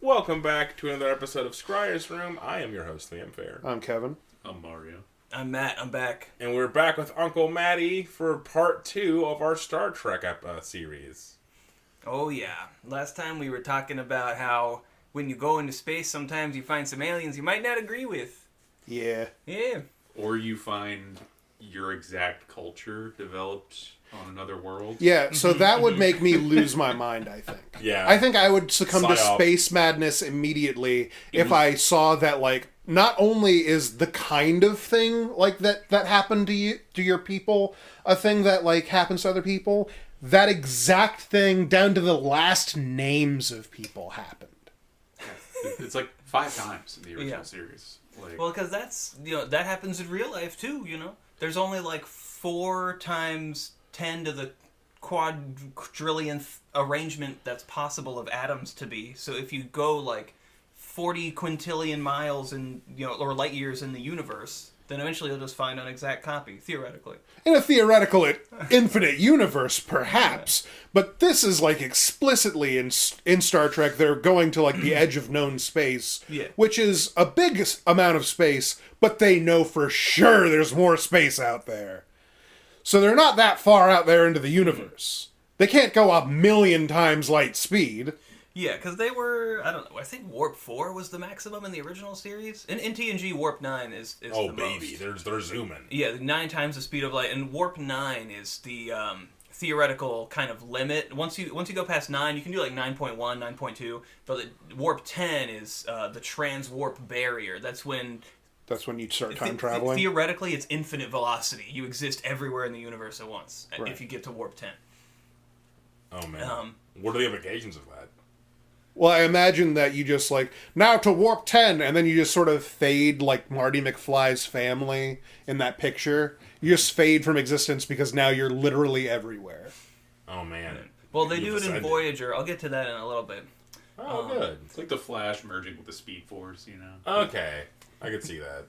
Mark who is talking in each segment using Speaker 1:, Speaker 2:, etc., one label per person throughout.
Speaker 1: Welcome back to another episode of Scryer's Room. I am your host, Famfare.
Speaker 2: I'm Kevin.
Speaker 3: I'm Mario.
Speaker 4: I'm Matt. I'm back.
Speaker 1: And we're back with Uncle Matty for part 2 of our Star Trek series.
Speaker 4: Oh, yeah. Last time we were talking about how when you go into space, sometimes you find some aliens you might not agree with.
Speaker 2: Yeah.
Speaker 4: Yeah.
Speaker 3: Or you find your exact culture developed on another world.
Speaker 2: Yeah, so that would make me lose my mind, I think.
Speaker 1: Yeah.
Speaker 2: I think I would succumb to
Speaker 1: Psyop.
Speaker 2: space madness immediately if I saw that, like, not only is the kind of thing, like, that happened to you, to your people, a thing that, like, happens to other people, that exact thing, down to the last names of people, happened.
Speaker 3: It's like 5 times in the original series. Like,
Speaker 4: Well, because that's, that happens in real life, too, There's only, like, 4 times 10 to the quadrillionth arrangement that's possible of atoms to be. So if you go, like, 40 quintillion miles in, or light years in the universe, then eventually you'll just find an exact copy, theoretically.
Speaker 2: In a theoretical infinite universe, perhaps, but this is, like, explicitly in Star Trek, they're going to, like, the edge of known space, which is a big amount of space, but they know for sure there's more space out there. So they're not that far out there into the universe. They can't go 1,000,000 times light speed.
Speaker 4: Yeah, because they were, I don't know, I think Warp 4 was the maximum in the original series. In TNG, Warp 9 is the
Speaker 1: baby,
Speaker 4: most.
Speaker 1: they're zooming.
Speaker 4: Yeah, 9 times the speed of light, and Warp 9 is the theoretical kind of limit. Once you go past 9, you can do like 9.1, 9.2, but Warp 10 is the trans-warp barrier. That's when
Speaker 2: you start time traveling.
Speaker 4: Theoretically, it's infinite velocity. You exist everywhere in the universe at once,
Speaker 2: right.
Speaker 4: if you get to Warp 10.
Speaker 1: Oh, man. What are the implications of that?
Speaker 2: Well, I imagine that you just, like, now to Warp 10, and then you just sort of fade like Marty McFly's family in that picture. You just fade from existence because now you're literally everywhere.
Speaker 1: Oh, man.
Speaker 4: Well, they do it in Voyager. I'll get to that in a little bit.
Speaker 1: Oh, good.
Speaker 3: It's like the Flash merging with the Speed Force,
Speaker 1: Okay. I could see that.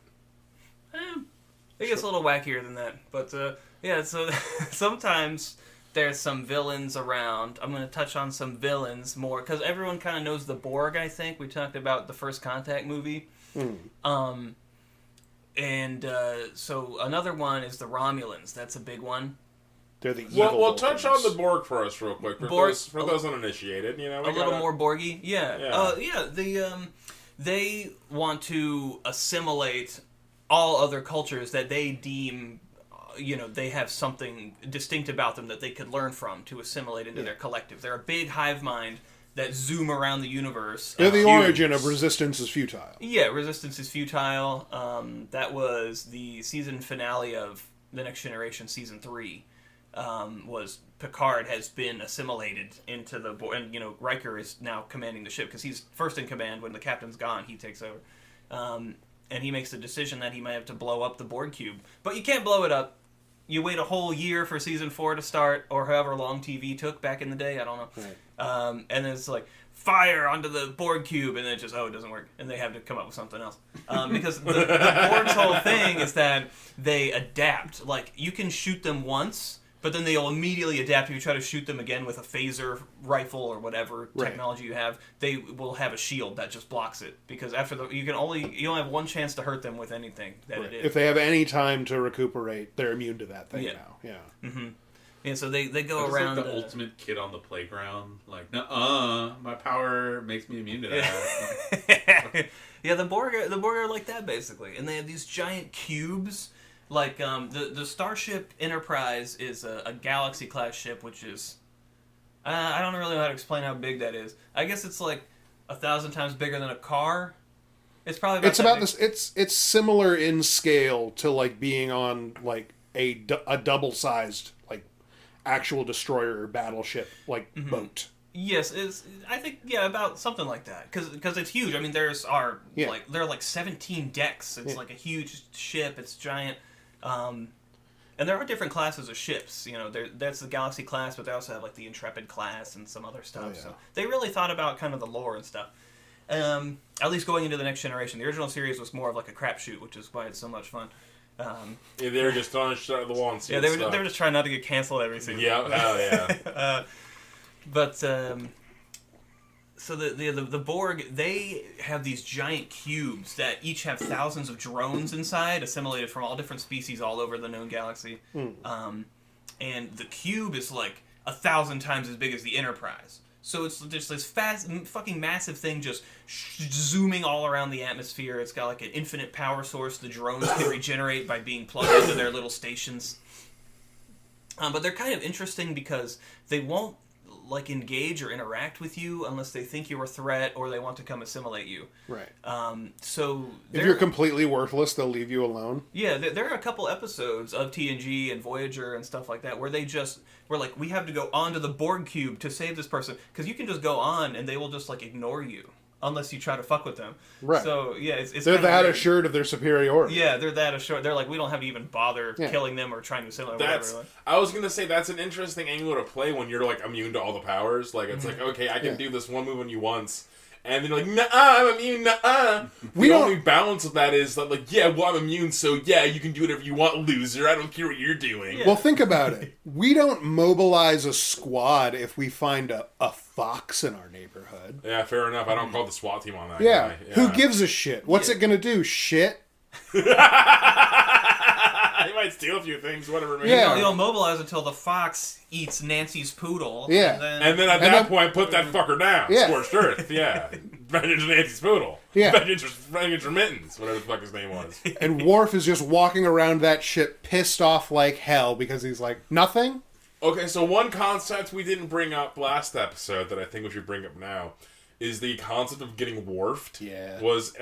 Speaker 4: It gets a little wackier than that. But, yeah, so sometimes there's some villains around. I'm going to touch on some villains more, because everyone kind of knows the Borg, I think. We talked about the First Contact movie. So another one is the Romulans. That's a big one.
Speaker 2: They're the evil
Speaker 1: Well, touch on
Speaker 2: Vulcans.
Speaker 1: the Borg for us real quick. For those uninitiated,
Speaker 4: A little more Borgy. Yeah. They want to assimilate all other cultures that they deem, they have something distinct about them that they could learn from to assimilate into their collective. They're a big hive mind that zoom around the universe.
Speaker 2: They're the origin of resistance is futile.
Speaker 4: Yeah, resistance is futile. That was the season finale of The Next Generation Season 3. Was Picard has been assimilated into the Borg, and Riker is now commanding the ship because he's first in command. When the captain's gone, he takes over, and he makes the decision that he might have to blow up the Borg cube. But you can't blow it up. You wait a whole year for season 4 to start, or however long TV took back in the day. I don't know. Right. And then it's like fire onto the Borg cube, and then it just it doesn't work, and they have to come up with something else. Because the Borg's whole thing is that they adapt. Like, you can shoot them once, but then they'll immediately adapt if you try to shoot them again with a phaser rifle or whatever technology you have. They will have a shield that just blocks it, because after you only have one chance to hurt them with anything that it is.
Speaker 2: If they have any time to recuperate, they're immune to that thing now. Yeah.
Speaker 4: Mm-hmm. And so they go
Speaker 3: it's
Speaker 4: around.
Speaker 3: Like the ultimate kid on the playground. Like, my power makes me immune to that.
Speaker 4: Yeah, the Borg are like that basically, and they have these giant cubes. Like, the Starship Enterprise is a Galaxy-class ship, which is... I don't really know how to explain how big that is. I guess it's like 1,000 times bigger than a car. It's probably about
Speaker 2: this. It's similar in scale to, like, being on, like, a double-sized, like, actual destroyer or battleship, like, boat.
Speaker 4: Yes, I think about something like that, because it's huge. I mean, there are like 17 decks. It's like a huge ship. It's giant. And there are different classes of ships. That's the Galaxy class, but they also have like the Intrepid class and some other stuff. So they really thought about kind of the lore and stuff. At least going into the Next Generation, the original series was more of like a crapshoot, which is why it's so much fun.
Speaker 1: They were just throwing shit at the wall and
Speaker 4: they were just trying not to get canceled every season.
Speaker 1: Yeah, hell yeah.
Speaker 4: But So the Borg, they have these giant cubes that each have thousands of drones inside, assimilated from all different species all over the known galaxy. And the cube is like 1,000 times as big as the Enterprise. So it's just this fast, fucking massive thing just zooming all around the atmosphere. It's got like an infinite power source. The drones can regenerate by being plugged into their little stations. But they're kind of interesting because they won't like engage or interact with you unless they think you're a threat or they want to come assimilate you.
Speaker 2: Right.
Speaker 4: So
Speaker 2: if you're completely worthless, they'll leave you alone.
Speaker 4: Yeah, there are a couple episodes of TNG and Voyager and stuff like that where they just were like, we have to go onto the Borg cube to save this person, because you can just go on and they will just like ignore you unless you try to fuck with them.
Speaker 2: Right.
Speaker 4: So yeah, it's
Speaker 2: they're that
Speaker 4: weird.
Speaker 2: assured of their superiority.
Speaker 4: Yeah, they're that assured. They're like, we don't have to even bother killing them or trying to assimilate.
Speaker 1: I was gonna say that's an interesting angle to play when you're like immune to all the powers. Like it's like, okay, I can do this one move on you once, and then you're like, nah, I'm immune. Nah. The only balance of that is that like, yeah, well, I'm immune, so yeah, you can do whatever you want, loser. I don't care what you're doing.
Speaker 2: Well, think about it. We don't mobilize a squad if we find a fox in our neighborhood.
Speaker 1: Yeah, fair enough. I don't call the SWAT team on that
Speaker 2: Yeah.
Speaker 1: guy. Yeah.
Speaker 2: Who gives a shit? What's it gonna do? Shit?
Speaker 1: He might steal a few things, whatever. Man.
Speaker 4: Yeah, you'll mobilize until the fox eats Nancy's poodle.
Speaker 2: Yeah.
Speaker 1: And then at that point, put that fucker down.
Speaker 2: Yeah.
Speaker 1: Scorched earth. Yeah. Vengeance for Nancy's poodle.
Speaker 2: Yeah.
Speaker 1: Vengeance for Mittens, whatever the fuck his name was.
Speaker 2: And Worf is just walking around that ship pissed off like hell because he's like, nothing?
Speaker 1: Okay, so one concept we didn't bring up last episode that I think we should bring up now is the concept of getting Worfed.
Speaker 2: Yeah.
Speaker 1: Was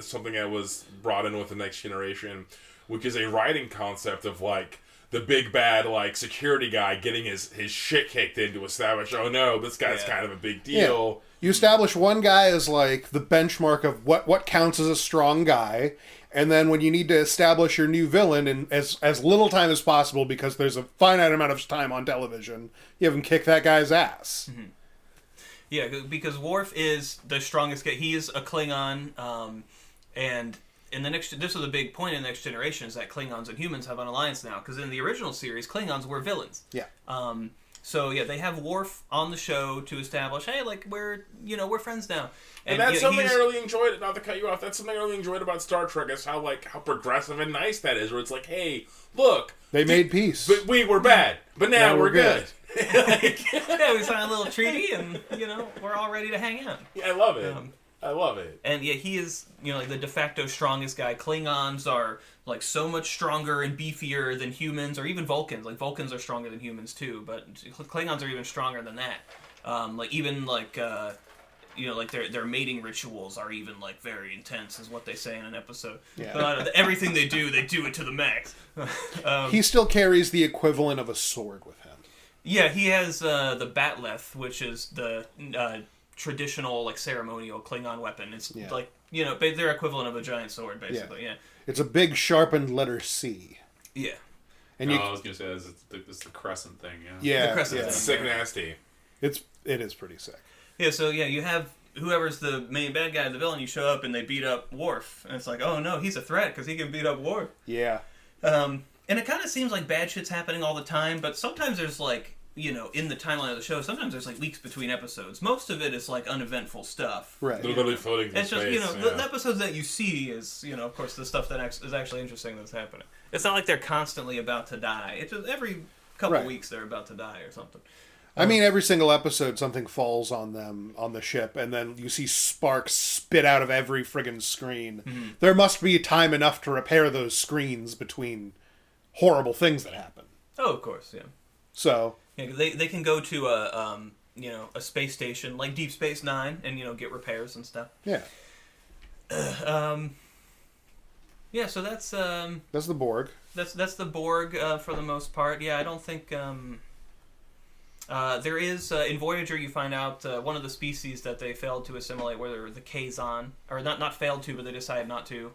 Speaker 1: something that was brought in with the Next Generation, which is a writing concept of like the big bad like security guy getting his shit kicked in to establish, oh no, this guy's kind of a big deal.
Speaker 2: Yeah. You establish one guy as like the benchmark of what counts as a strong guy, and then when you need to establish your new villain in as little time as possible because there's a finite amount of time on television, you have him kick that guy's ass.
Speaker 4: Mm-hmm. Yeah, because Worf is the strongest guy. He is a Klingon, and in the next, this is a big point in the Next Generation, is that Klingons and humans have an alliance now. Because in the original series, Klingons were villains.
Speaker 2: Yeah.
Speaker 4: So yeah, they have Worf on the show to establish, hey, like we're friends now.
Speaker 1: And that's something I really enjoyed. Not to cut you off, that's something I really enjoyed about Star Trek is how progressive and nice that is. Where it's like, hey, look,
Speaker 2: they made peace,
Speaker 1: but we were bad, but now we're good.
Speaker 4: Yeah, we signed a little treaty, and we're all ready to hang out.
Speaker 1: Yeah, I love it. I love it.
Speaker 4: And yeah, he is, like the de facto strongest guy. Klingons are like so much stronger and beefier than humans, or even Vulcans. Like Vulcans are stronger than humans too, but Klingons are even stronger than that. Like their mating rituals are even like very intense, is what they say in an episode.
Speaker 2: Yeah.
Speaker 4: But everything they do it to the max.
Speaker 2: He still carries the equivalent of a sword with him. Yeah,
Speaker 4: he has the Batleth, which is the traditional like ceremonial Klingon weapon. It's like their equivalent of a giant sword, basically. Yeah.
Speaker 2: It's a big sharpened letter C.
Speaker 4: Yeah.
Speaker 3: And I was gonna say it's the crescent thing.
Speaker 2: Yeah.
Speaker 4: The crescent thing.
Speaker 1: It's sick nasty.
Speaker 2: It is pretty sick.
Speaker 4: Yeah. So you have whoever's the main bad guy, the villain. You show up and they beat up Worf, and it's like, oh no, he's a threat because he can beat up Worf.
Speaker 2: Yeah.
Speaker 4: And it kind of seems like bad shit's happening all the time, but sometimes there's like, in the timeline of the show, sometimes there's like weeks between episodes. Most of it is like uneventful stuff.
Speaker 2: Right.
Speaker 1: They're literally floating through
Speaker 4: it's just,
Speaker 1: space.
Speaker 4: The episodes that you see is, of course, the stuff that is actually interesting that's happening. It's not like they're constantly about to die. It's just every couple weeks they're about to die or something.
Speaker 2: I mean, every single episode, something falls on them on the ship, and then you see sparks spit out of every friggin' screen. Mm-hmm. There must be time enough to repair those screens between horrible things that happen.
Speaker 4: Oh, of course, yeah.
Speaker 2: So
Speaker 4: yeah, they can go to a space station like Deep Space Nine and get repairs and stuff.
Speaker 2: Yeah.
Speaker 4: Yeah. So that's
Speaker 2: the Borg.
Speaker 4: That's the Borg for the most part. Yeah, I don't think. There is, in Voyager, you find out one of the species that they failed to assimilate were the Kazon. Or not failed to, but they decided not to.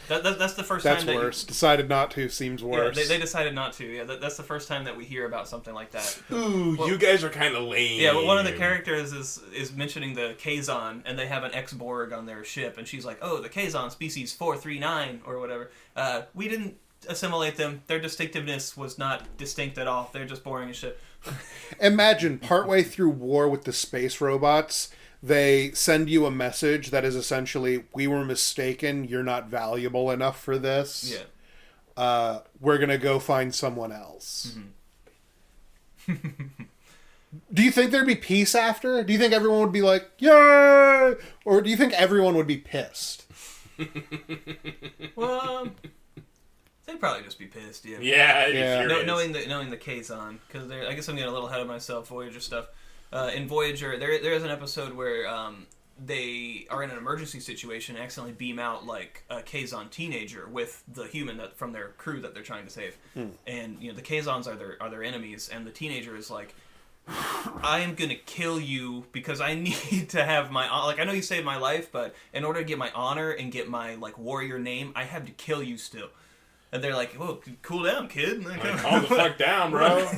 Speaker 4: That's the first time
Speaker 2: That's worse. Decided not to seems worse.
Speaker 4: Yeah, they decided not to. Yeah, that's the first time that we hear about something like that.
Speaker 1: Ooh, you guys are kind of lame.
Speaker 4: Yeah, well, one of the characters is mentioning the Kazon, and they have an ex-Borg on their ship, and she's like, oh, the Kazon, species 439, or whatever. We didn't assimilate them. Their distinctiveness was not distinct at all. They're just boring as shit.
Speaker 2: Imagine partway through war with the space robots, they send you a message that is essentially, we were mistaken, you're not valuable enough for this.
Speaker 4: Yeah.
Speaker 2: We're going to go find someone else. Do you think there'd be peace after? Do you think everyone would be like, yay? Or do you think everyone would be pissed?
Speaker 4: Well, they'd probably just be pissed. Yeah.
Speaker 1: Yeah.
Speaker 4: Knowing the Kazon, because I guess I'm getting a little ahead of myself. Voyager stuff. In Voyager, there is an episode where they are in an emergency situation and accidentally beam out like a Kazon teenager with the human that from their crew that they're trying to save, and the Kazons are their enemies, and the teenager is like, I am gonna kill you because I need to have my I know you saved my life, but in order to get my honor and get my warrior name, I have to kill you still. And they're like, "Whoa, cool down, kid."
Speaker 1: Calm the fuck down, bro.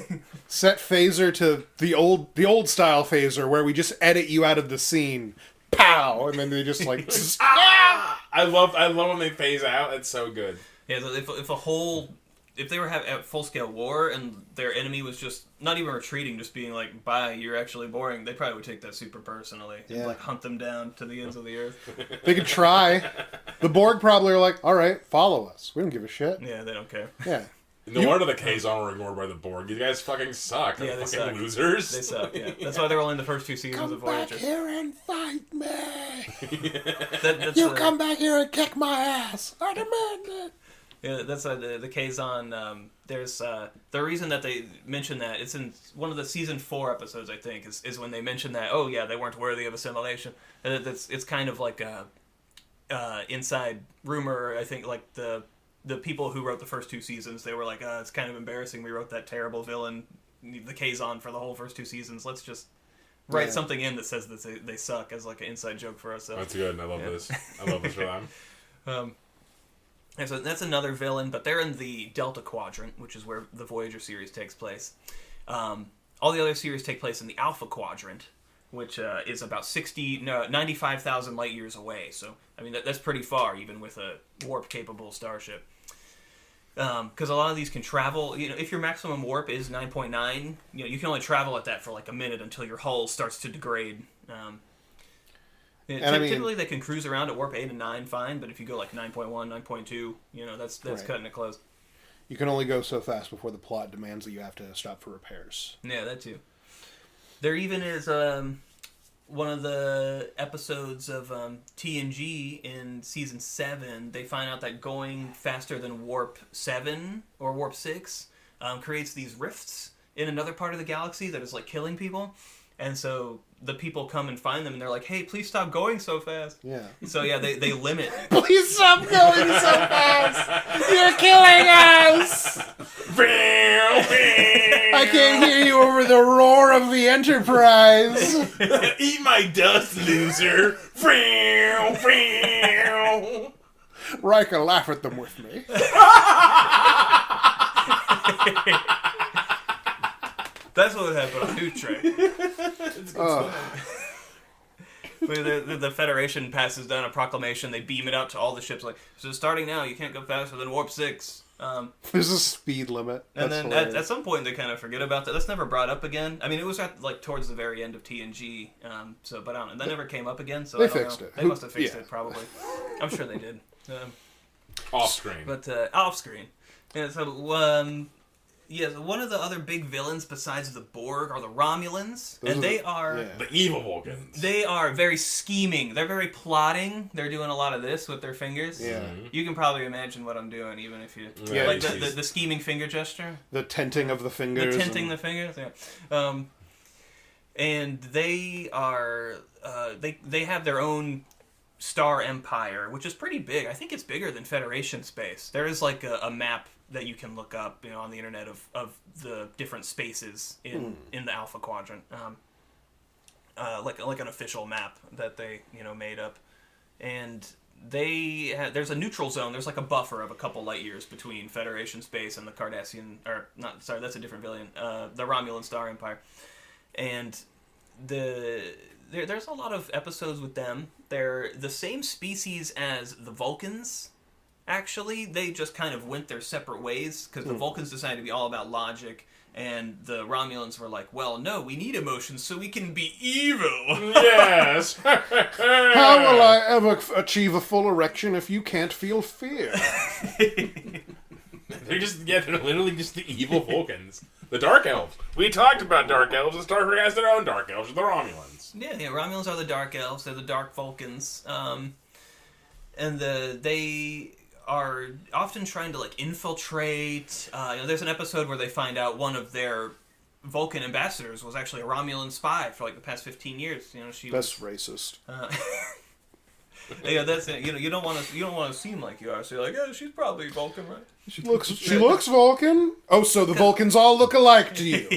Speaker 2: Set phaser to the old style phaser where we just edit you out of the scene. Pow! And then they just like
Speaker 1: I love when they phase out. It's so good.
Speaker 4: Yeah, so if they were at full scale war and their enemy was just not even retreating, just being like, "Bye, you're actually boring," they probably would take that super personally and hunt them down to the ends of the earth.
Speaker 2: They could try. The Borg probably are like, all right, follow us. We don't give a shit.
Speaker 4: Yeah, they don't care.
Speaker 2: Yeah.
Speaker 1: No wonder the Kazon were ignored by the Borg. You guys fucking suck.
Speaker 4: Yeah, they
Speaker 1: fucking
Speaker 4: suck.
Speaker 1: Losers.
Speaker 4: They suck. Yeah, that's why they're only in the first 2 seasons of Voyager.
Speaker 2: Come back here and fight me.
Speaker 4: That's
Speaker 2: come back here and kick my ass. I demand it.
Speaker 4: Yeah, that's the Kazon. There's the reason that they mention that, it's in one of the season 4 episodes, I think, is when they mention that. Oh yeah, they weren't worthy of assimilation. And it's kind of like a inside rumor. I think like the people who wrote the first 2 seasons, they were like, it's kind of embarrassing. We wrote that terrible villain, the Kazon, for the whole first 2 seasons. Let's just write something in that says that they suck as like an inside joke for ourselves.
Speaker 1: That's good. I love this. I love this for them.
Speaker 4: And so that's another villain, but they're in the Delta Quadrant, which is where the Voyager series takes place. All the other series take place in the Alpha Quadrant, which is about 95,000 light years away. So, I mean, that's pretty far, even with a warp-capable starship. Because a lot of these can travel, if your maximum warp is 9.9, you can only travel at that for like a minute until your hull starts to degrade. Typically, they can cruise around at warp 8 and 9 fine, but if you go like 9.1, 9.2, that's right. Cutting it close.
Speaker 2: You can only go so fast before the plot demands that you have to stop for repairs.
Speaker 4: Yeah, that too. There even is one of the episodes of TNG in season 7. They find out that going faster than warp 7 or warp 6 creates these rifts in another part of the galaxy that is like killing people. And so the people come and find them, and they're like, "Hey, please stop going so fast."
Speaker 2: Yeah.
Speaker 4: So yeah, they limit.
Speaker 2: Please stop going so fast. You're killing us. I can't hear you over the roar of the Enterprise.
Speaker 1: Eat my dust, loser.
Speaker 2: Riker, laugh at them with me.
Speaker 4: That's what would happen on New Trek. The Federation passes down a proclamation. They beam it out to all the ships. Like, so starting now, you can't go faster than warp 6.
Speaker 2: There's a speed limit.
Speaker 4: And then at some point, they kind of forget about that. That's never brought up again. I mean, it was at towards the very end of TNG. But I don't know. That never came up again. So
Speaker 2: they
Speaker 4: I don't
Speaker 2: fixed
Speaker 4: know.
Speaker 2: it.
Speaker 4: They must have fixed it, probably. I'm sure they did.
Speaker 1: Off screen.
Speaker 4: But off screen. Yeah. So yes, one of the other big villains besides the Borg are the Romulans, they are
Speaker 1: the evil Vulcans.
Speaker 4: They are very scheming. They're very plotting. They're doing a lot of this with their fingers.
Speaker 2: Yeah,
Speaker 4: you can probably imagine what I'm doing, even if you like the scheming finger gesture,
Speaker 2: the tenting of the fingers,
Speaker 4: the fingers. Yeah, and they are they have their own star empire, which is pretty big. I think it's bigger than Federation space. There is like a map that you can look up, on the internet of the different spaces in the Alpha Quadrant, like an official map that they made up, and there's a neutral zone. There's like a buffer of a couple light years between Federation space and the Cardassian, that's a different villain, the Romulan Star Empire, and there's a lot of episodes with them. They're the same species as the Vulcans. Actually, they just kind of went their separate ways because the Vulcans decided to be all about logic, And the Romulans were like, well, no, we need emotions so we can be evil.
Speaker 1: Yes.
Speaker 2: How will I ever achieve a full erection if you can't feel fear?
Speaker 1: They're literally just the evil Vulcans. The Dark Elves. We talked about Dark Elves, and Star Trek has their own Dark Elves, the Romulans.
Speaker 4: Yeah, Romulans are the Dark Elves. They're the Dark Vulcans. And they are often trying to, like, infiltrate. There's an episode where they find out one of their Vulcan ambassadors was actually a Romulan spy for, like, the past 15 years.
Speaker 2: That's racist.
Speaker 4: Yeah, that's it. You don't want to seem like you are. So you're like, yeah, she's probably Vulcan, right?
Speaker 2: She looks Vulcan. Oh, so the Vulcans all look alike to you?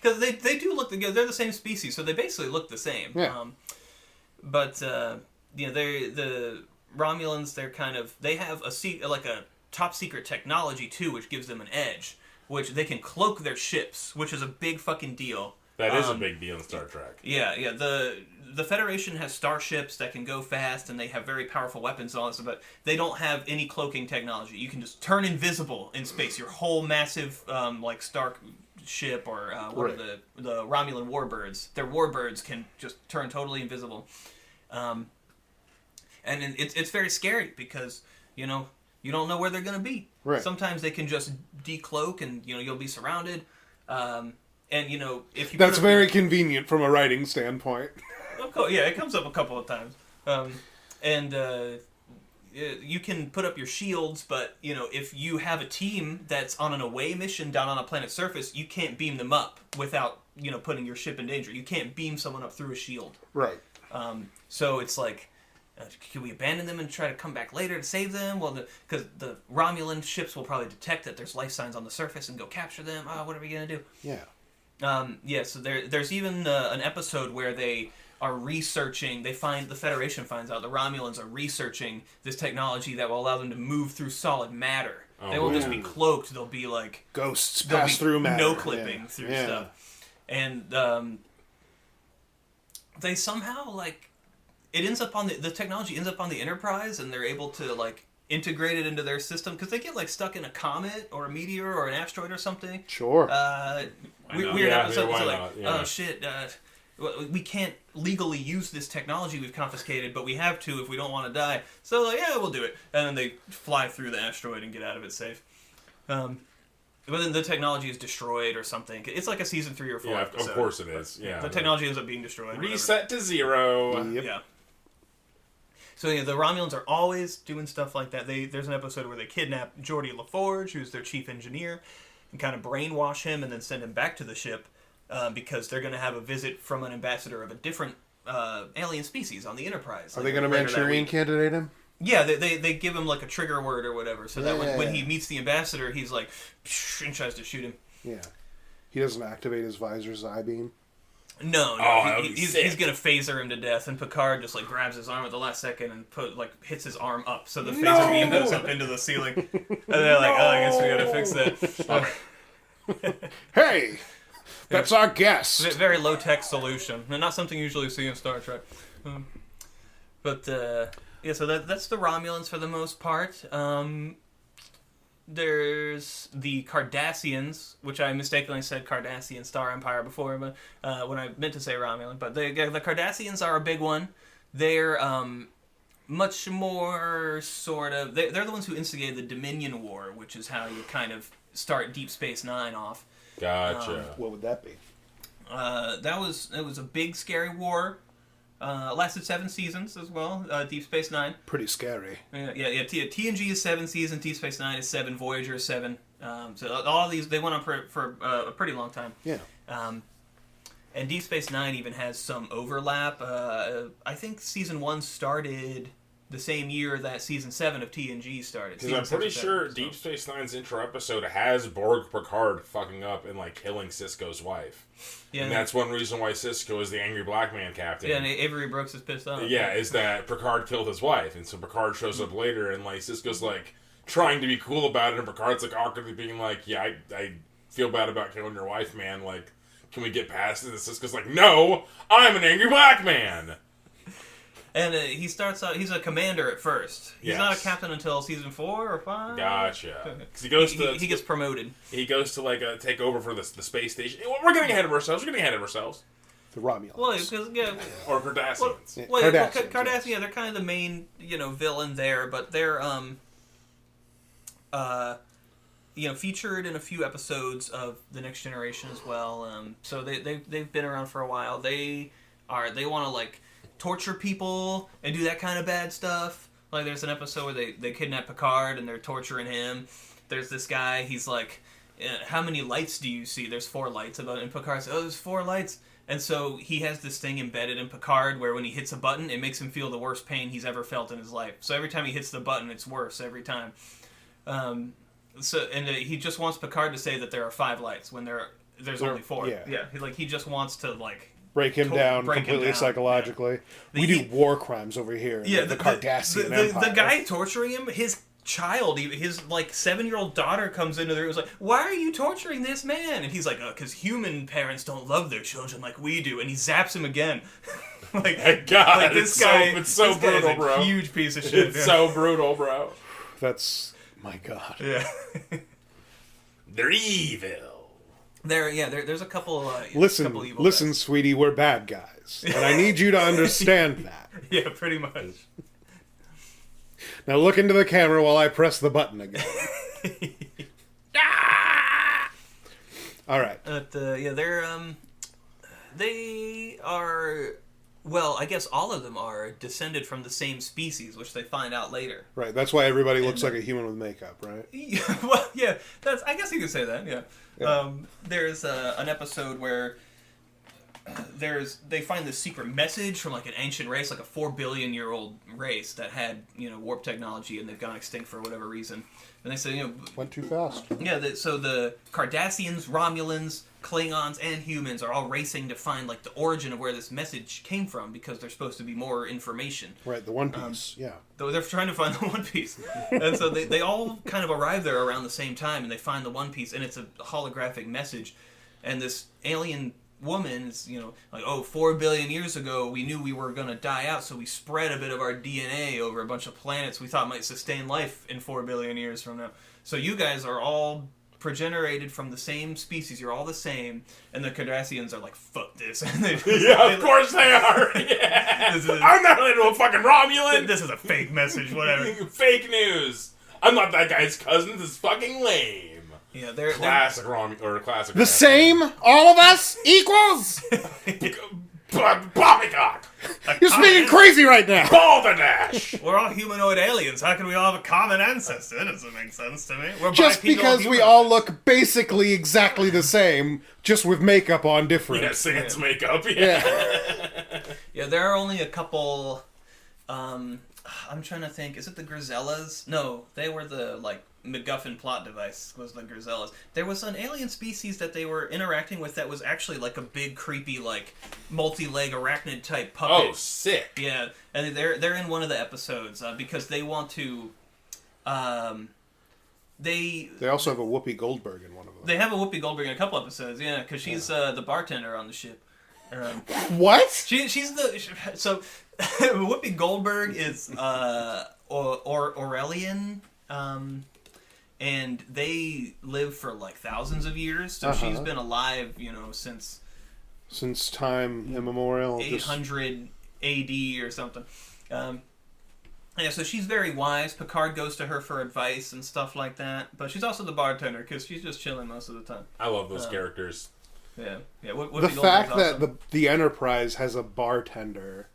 Speaker 4: Because they do look together. They're the same species, so they basically look the same.
Speaker 2: Yeah.
Speaker 4: But they're the Romulans. They have a top secret technology too, which gives them an edge. Which they can cloak their ships, which is a big fucking deal.
Speaker 1: That is a big deal in Star Trek.
Speaker 4: Yeah. The Federation has starships that can go fast, and they have very powerful weapons and all this, but they don't have any cloaking technology. You can just turn invisible in space. Your whole massive, star ship or what are the Romulan warbirds. Their warbirds can just turn totally invisible. And it's very scary because, you don't know where they're going to be.
Speaker 2: Right.
Speaker 4: Sometimes they can just decloak and, you'll be surrounded. And, if you...
Speaker 2: That's very convenient from a writing standpoint.
Speaker 4: Yeah, it comes up a couple of times. You can put up your shields, but, if you have a team that's on an away mission down on a planet's surface, you can't beam them up without, putting your ship in danger. You can't beam someone up through a shield.
Speaker 2: Right.
Speaker 4: So it's like, can we abandon them and try to come back later to save them? Well, because the Romulan ships will probably detect that there's life signs on the surface and go capture them. What are we going to do?
Speaker 2: Yeah.
Speaker 4: So there's even an episode where they are researching, the Federation finds out the Romulans are researching this technology that will allow them to move through solid matter. They won't just be cloaked, they'll be like...
Speaker 2: Ghosts pass through matter.
Speaker 4: No-clipping through stuff. And they somehow, it ends up on the technology ends up on the Enterprise, and they're able to, integrate it into their system, because they get, stuck in a comet or a meteor or an asteroid or something.
Speaker 2: Sure.
Speaker 4: Weird episode. Oh, shit, we can't legally use this technology we've confiscated, but we have to if we don't want to die. So, we'll do it. And then they fly through the asteroid and get out of it safe. But then the technology is destroyed or something. It's like a season 3 or 4 episode.
Speaker 1: Of course it is. Yeah.
Speaker 4: The technology ends up being destroyed.
Speaker 1: Reset to 0.
Speaker 2: Yep.
Speaker 4: Yeah. So the Romulans are always doing stuff like that. There's an episode where they kidnap Geordi LaForge, who's their chief engineer, and kind of brainwash him and then send him back to the ship because they're going to have a visit from an ambassador of a different alien species on the Enterprise.
Speaker 2: Are they going to Manchurian candidate him?
Speaker 4: Yeah, they give him a trigger word or whatever, so that when he meets the ambassador, he's like, psh, and tries to shoot him.
Speaker 2: Yeah. He doesn't activate his visor's eye beam?
Speaker 4: No. He's gonna phaser him to death, and Picard just grabs his arm at the last second and hits his arm up, so the phaser beam goes up into the ceiling. And they're like, I guess we gotta fix that.
Speaker 2: Hey, that's our guest.
Speaker 4: Very low tech solution, and not something you usually see in Star Trek. So that's the Romulans for the most part. There's the Cardassians, which I mistakenly said Cardassian Star Empire before, but when I meant to say Romulan. But the Cardassians are a big one. They're much more sort of... They're the ones who instigated the Dominion War, which is how you kind of start Deep Space Nine off.
Speaker 1: Gotcha.
Speaker 2: What would that be?
Speaker 4: It was a big, scary war. Lasted 7 seasons as well. Deep Space Nine.
Speaker 2: Pretty scary.
Speaker 4: Yeah. TNG is 7 seasons. Deep Space Nine is 7. Voyager is 7. So all of these, they went on for a pretty long time.
Speaker 2: Yeah.
Speaker 4: And Deep Space Nine even has some overlap. I think season 1 started the same year that season 7 of TNG started.
Speaker 1: Because I'm pretty sure Deep Space Nine's intro episode has Borg Picard fucking up and killing Cisco's wife. Yeah, and that's one reason why Cisco is the angry black man captain.
Speaker 4: Yeah, and Avery Brooks is pissed off.
Speaker 1: Yeah, is that Picard killed his wife, and so Picard shows up later, and Cisco's trying to be cool about it, and Picard's awkwardly being yeah, I feel bad about killing your wife, man. Can we get past it? And Cisco's no, I'm an angry black man.
Speaker 4: And he starts out. He's a commander at first. He's not a captain until season 4 or 5.
Speaker 1: Gotcha. Because he
Speaker 4: gets promoted.
Speaker 1: He goes to like take over for the space station. We're getting ahead of ourselves.
Speaker 2: The Romulans.
Speaker 4: Well, because
Speaker 1: or Cardassians.
Speaker 4: Cardassians. They're kind of the main villain there, but they're featured in a few episodes of The Next Generation as well. So they've been around for a while. They want to like torture people and do that kind of bad stuff. Like there's an episode where they kidnap Picard and they're torturing him. There's this guy, he's like, how many lights do you see? There's 4 lights. And Picard says, there's 4 lights. And so he has this thing embedded in Picard where when he hits a button, it makes him feel the worst pain he's ever felt in his life. So every time he hits the button, it's worse every time. He just wants Picard to say that there are 5 lights when there's only 4. Yeah. He just wants to like
Speaker 2: break him down completely psychologically. Yeah. We do war crimes over here. Yeah, the Cardassian Empire.
Speaker 4: The guy torturing him, his child, his like 7-year-old daughter comes into the room. Was like, "Why are you torturing this man?" And he's like, "Because human parents don't love their children like we do." And he zaps him again.
Speaker 1: God, this guy, it's so brutal, bro.
Speaker 4: Huge piece of shit.
Speaker 1: It's so brutal, bro.
Speaker 2: That's my God.
Speaker 4: Yeah.
Speaker 1: They're evil.
Speaker 4: There's a couple.
Speaker 2: Listen, sweetie, we're bad guys, and I need you to understand that.
Speaker 4: Yeah, pretty much.
Speaker 2: Now look into the camera while I press the button again. All right.
Speaker 4: They are. Well, I guess all of them are descended from the same species, which they find out later.
Speaker 2: Right. That's why everybody looks like a human with makeup, right?
Speaker 4: Well, yeah. I guess you could say that. Yeah. There's an episode where they find this secret message from like an ancient race, like a 4 billion year old race that had warp technology, and they've gone extinct for whatever reason. And they say
Speaker 2: went too fast.
Speaker 4: Yeah. So the Cardassians, Romulans, Klingons, and humans are all racing to find like the origin of where this message came from because there's supposed to be more information.
Speaker 2: Right. The One Piece. Yeah.
Speaker 4: They're trying to find the One Piece, and so they all kind of arrive there around the same time, and they find the One Piece, and it's a holographic message, and this alien woman is, 4 billion years ago, we knew we were going to die out, so we spread a bit of our DNA over a bunch of planets we thought might sustain life in 4 billion years from now. So you guys are all progenerated from the same species. You're all the same. And the Cardassians are like, fuck this. And
Speaker 1: of course they are. Yeah. I'm not into a fucking Romulan.
Speaker 4: This is a fake message, whatever.
Speaker 1: Fake news. I'm not that guy's cousin. This is fucking lame.
Speaker 4: Yeah, they're
Speaker 1: classic.
Speaker 2: The same, all of us equals.
Speaker 1: Poppycock.
Speaker 2: You're speaking crazy right now.
Speaker 1: Balderdash.
Speaker 4: We're all humanoid aliens. How can we all have a common ancestor? That doesn't make sense to me. We're
Speaker 2: just because we all look basically exactly the same, just with makeup on different.
Speaker 1: Yeah, sans makeup. Yeah.
Speaker 4: Yeah, there are only a couple. I'm trying to think. Is it the Grisellas? No, they were the MacGuffin plot device was the Grisellas. There was an alien species that they were interacting with that was actually like a big, creepy, multi-leg arachnid type puppet.
Speaker 1: Oh, sick!
Speaker 4: Yeah, and they're in one of the episodes because they want to. They
Speaker 2: also have a Whoopi Goldberg in one of them.
Speaker 4: They have a Whoopi Goldberg in a couple episodes, yeah, because she's the bartender on the ship.
Speaker 2: What?
Speaker 4: She's so Whoopi Goldberg is Aurelian. And they live for thousands of years, so she's been alive, since
Speaker 2: time immemorial,
Speaker 4: 800 AD or something. So she's very wise. Picard goes to her for advice and stuff like that, but she's also the bartender because she's just chilling most of the time.
Speaker 1: I love those characters.
Speaker 4: Yeah.
Speaker 2: The fact that the Enterprise has a bartender,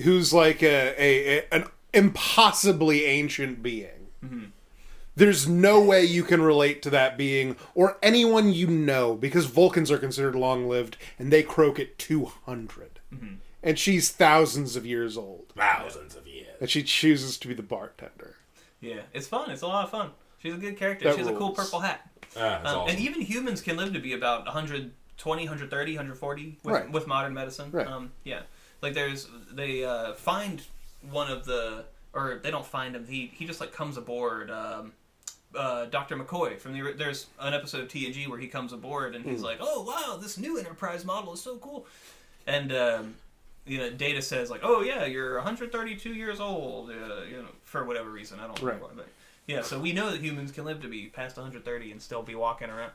Speaker 2: who's like an impossibly ancient being. Mm-hmm. There's no way you can relate to that being or anyone because Vulcans are considered long-lived and they croak at 200. Mm-hmm. And she's thousands of years old.
Speaker 1: Thousands of years.
Speaker 2: And she chooses to be the bartender.
Speaker 4: Yeah, it's fun. It's a lot of fun. She's a good character. She has a cool purple hat.
Speaker 1: That's awesome.
Speaker 4: And even humans can live to be about 120, 130, 140 with modern medicine.
Speaker 2: Right.
Speaker 4: They find one of the... Or they don't find him. He just comes aboard. Dr. McCoy there's an episode of TNG where he comes aboard and he's like, "Oh wow, this new Enterprise model is so cool," and Data says like, oh yeah, you're 132 years old, for whatever reason. I don't remember. But yeah, so we know that humans can live to be past 130 and still be walking around.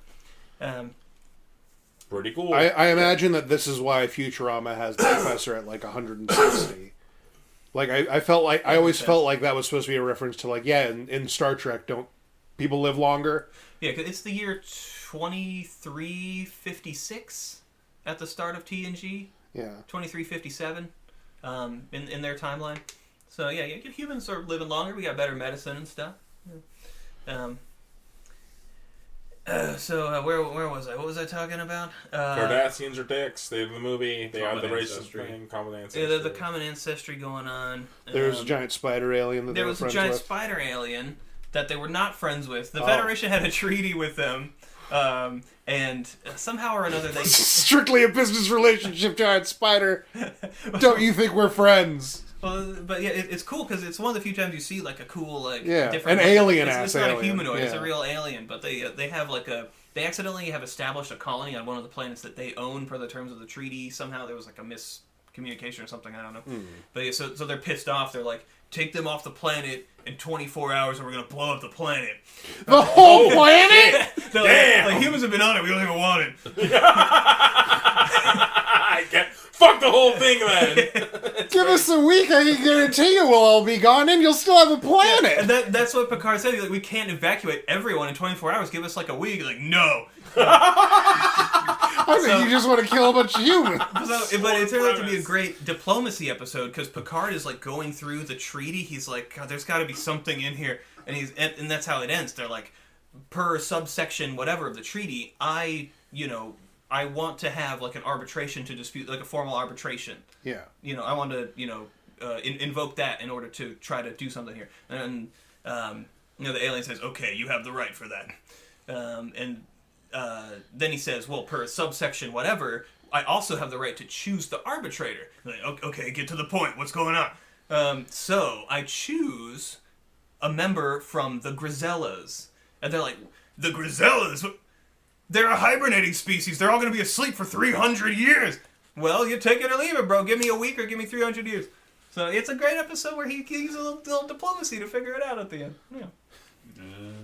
Speaker 1: Pretty cool.
Speaker 2: I imagine that this is why Futurama has the professor at like 160. Like I always felt like that was supposed to be a reference to like, in Star Trek, don't people live longer?
Speaker 4: Yeah, 'cause it's the year 2356 at the start of TNG.
Speaker 2: Yeah.
Speaker 4: 2357 in their timeline. So yeah, humans are living longer. We got better medicine and stuff. So where was I? What was I talking about?
Speaker 1: Cardassians are dicks. They have the movie. They have the racist
Speaker 3: ancestry.
Speaker 1: thing. Common ancestry.
Speaker 4: Yeah, there's the common ancestry going on.
Speaker 2: There was a giant spider alien that
Speaker 4: there
Speaker 2: they were
Speaker 4: was a
Speaker 2: friends
Speaker 4: giant
Speaker 2: with.
Speaker 4: spider alien that they were not friends with. The Federation had a treaty with them, and somehow or another they
Speaker 2: Strictly a business relationship, giant spider. Don't you think we're friends?
Speaker 4: Well, but yeah, it's cool because it's one of the few times you see like a cool
Speaker 2: an
Speaker 4: different
Speaker 2: alien
Speaker 4: It's not
Speaker 2: alien.
Speaker 4: a humanoid;
Speaker 2: Yeah.
Speaker 4: it's a real alien. But they have they accidentally have established a colony on one of the planets that they own per the terms of the treaty. Somehow there was like a miscommunication or something. I don't know. But yeah, so they're pissed off. They're like, take them off the planet in 24 hours, or we're gonna blow up the planet.
Speaker 2: The whole planet?
Speaker 4: Damn! Like humans have been on it. We don't even want it.
Speaker 1: Fuck the whole thing, man.
Speaker 2: Give us a week, I can guarantee you we'll all be gone and you'll still have a planet.
Speaker 4: And that's what Picard said. He's like, we can't evacuate everyone in 24 hours. Give us like a week. He's like, no.
Speaker 2: I think you just want to kill a bunch of humans.
Speaker 4: But it turned out to be a great diplomacy episode because Picard is like going through the treaty. He's like, God, there's got to be something in here, and that's how it ends. They're like, per subsection whatever of the treaty, I want to have like an arbitration to dispute, like a formal arbitration.
Speaker 2: Yeah.
Speaker 4: I want to invoke that in order to try to do something here. And the alien says, okay, you have the right for that. And then he says, well, per subsection whatever, I also have the right to choose the arbitrator. Like, okay, get to the point. What's going on? So I choose a member from the Grisellas. And they're like, the Grisellas? They're a hibernating species. They're all going to be asleep for 300 years. Well, you take it or leave it, bro. Give me a week or give me 300 years. So it's a great episode where he uses a little diplomacy to figure it out at the end. Yeah.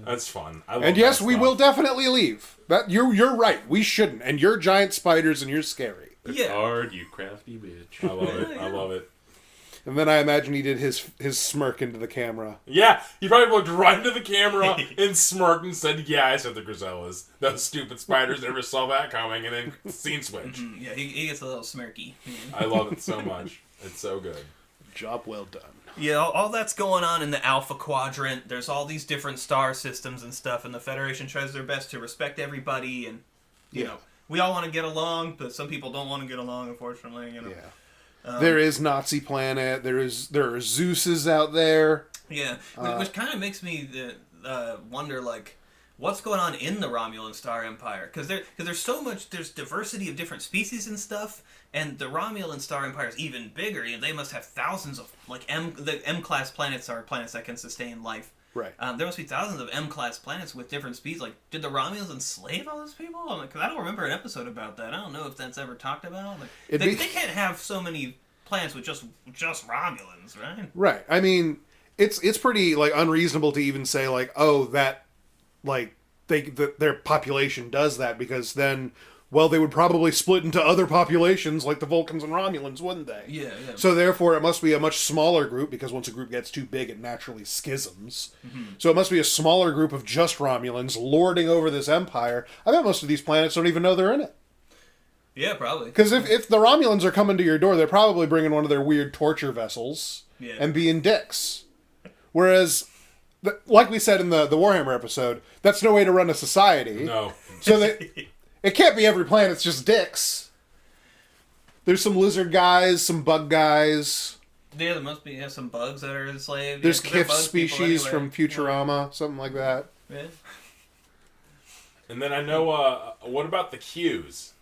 Speaker 1: That's fun.
Speaker 2: And yes, we will definitely leave. That you're right. We shouldn't. And you're giant spiders and you're scary.
Speaker 3: Picard, you crafty bitch.
Speaker 1: I love it. I love it.
Speaker 2: And then I imagine he did his smirk into the camera.
Speaker 1: Yeah, he probably looked right into the camera and smirked and said, yeah, I said the Grisellas. Those stupid spiders never saw that coming, and then scene switch.
Speaker 4: Yeah, he gets a little smirky.
Speaker 1: I love it so much. It's so good.
Speaker 2: Job well done.
Speaker 4: Yeah, all that's going on in the Alpha Quadrant. There's all these different star systems and stuff, and the Federation tries their best to respect everybody, and, you know, we all want to get along, but some people don't want to get along, unfortunately,
Speaker 2: Yeah. There is Nazi planet. There are Zeuses out there.
Speaker 4: Yeah, which kind of makes me wonder, like, what's going on in the Romulan Star Empire? Because there's so much, there's diversity of different species and stuff, and the Romulan Star Empire is even bigger. They must have thousands of, like, the M-class planets are planets that can sustain life.
Speaker 2: Right.
Speaker 4: There must be thousands of M-class planets with different speeds. Like, did the Romulans enslave all those people? Because I don't remember an episode about that. I don't know if that's ever talked about. Like, they can't have so many planets with just Romulans, right?
Speaker 2: Right. I mean, it's pretty like unreasonable to even say like, oh, that like their population does that, because then, well, they would probably split into other populations like the Vulcans and Romulans, wouldn't they?
Speaker 4: Yeah.
Speaker 2: So therefore, it must be a much smaller group, because once a group gets too big, it naturally schisms. Mm-hmm. So it must be a smaller group of just Romulans lording over this empire. I bet most of these planets don't even know they're in it.
Speaker 4: Yeah, probably.
Speaker 2: Because if the Romulans are coming to your door, they're probably bringing one of their weird torture vessels and being dicks. Whereas, like we said in the Warhammer episode, that's no way to run a society.
Speaker 1: No.
Speaker 2: So it can't be every planet's just dicks. There's some lizard guys, some bug guys.
Speaker 4: Yeah, there must be some bugs that are enslaved.
Speaker 2: There's Kif species from Futurama, something like that.
Speaker 4: Yeah.
Speaker 1: And then I know, what about the Qs?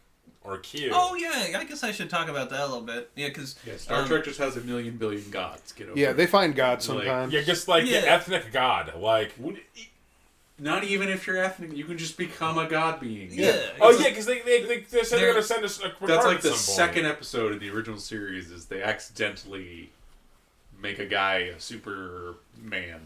Speaker 1: Or Q?
Speaker 4: Oh, yeah, I guess I should talk about that a little bit. Yeah, because...
Speaker 3: Yeah, Star Trek just has a million billion gods. Get over
Speaker 2: Yeah,
Speaker 3: it.
Speaker 2: they find God sometimes.
Speaker 1: Yeah, just like the ethnic god. Like,
Speaker 3: Not even if you're ethnic, you can just become a god being.
Speaker 4: Yeah.
Speaker 1: Oh yeah, because they said they're gonna send us a Picard
Speaker 3: That's like
Speaker 1: at
Speaker 3: the
Speaker 1: some point.
Speaker 3: second episode of the original series is they accidentally make a guy a Superman.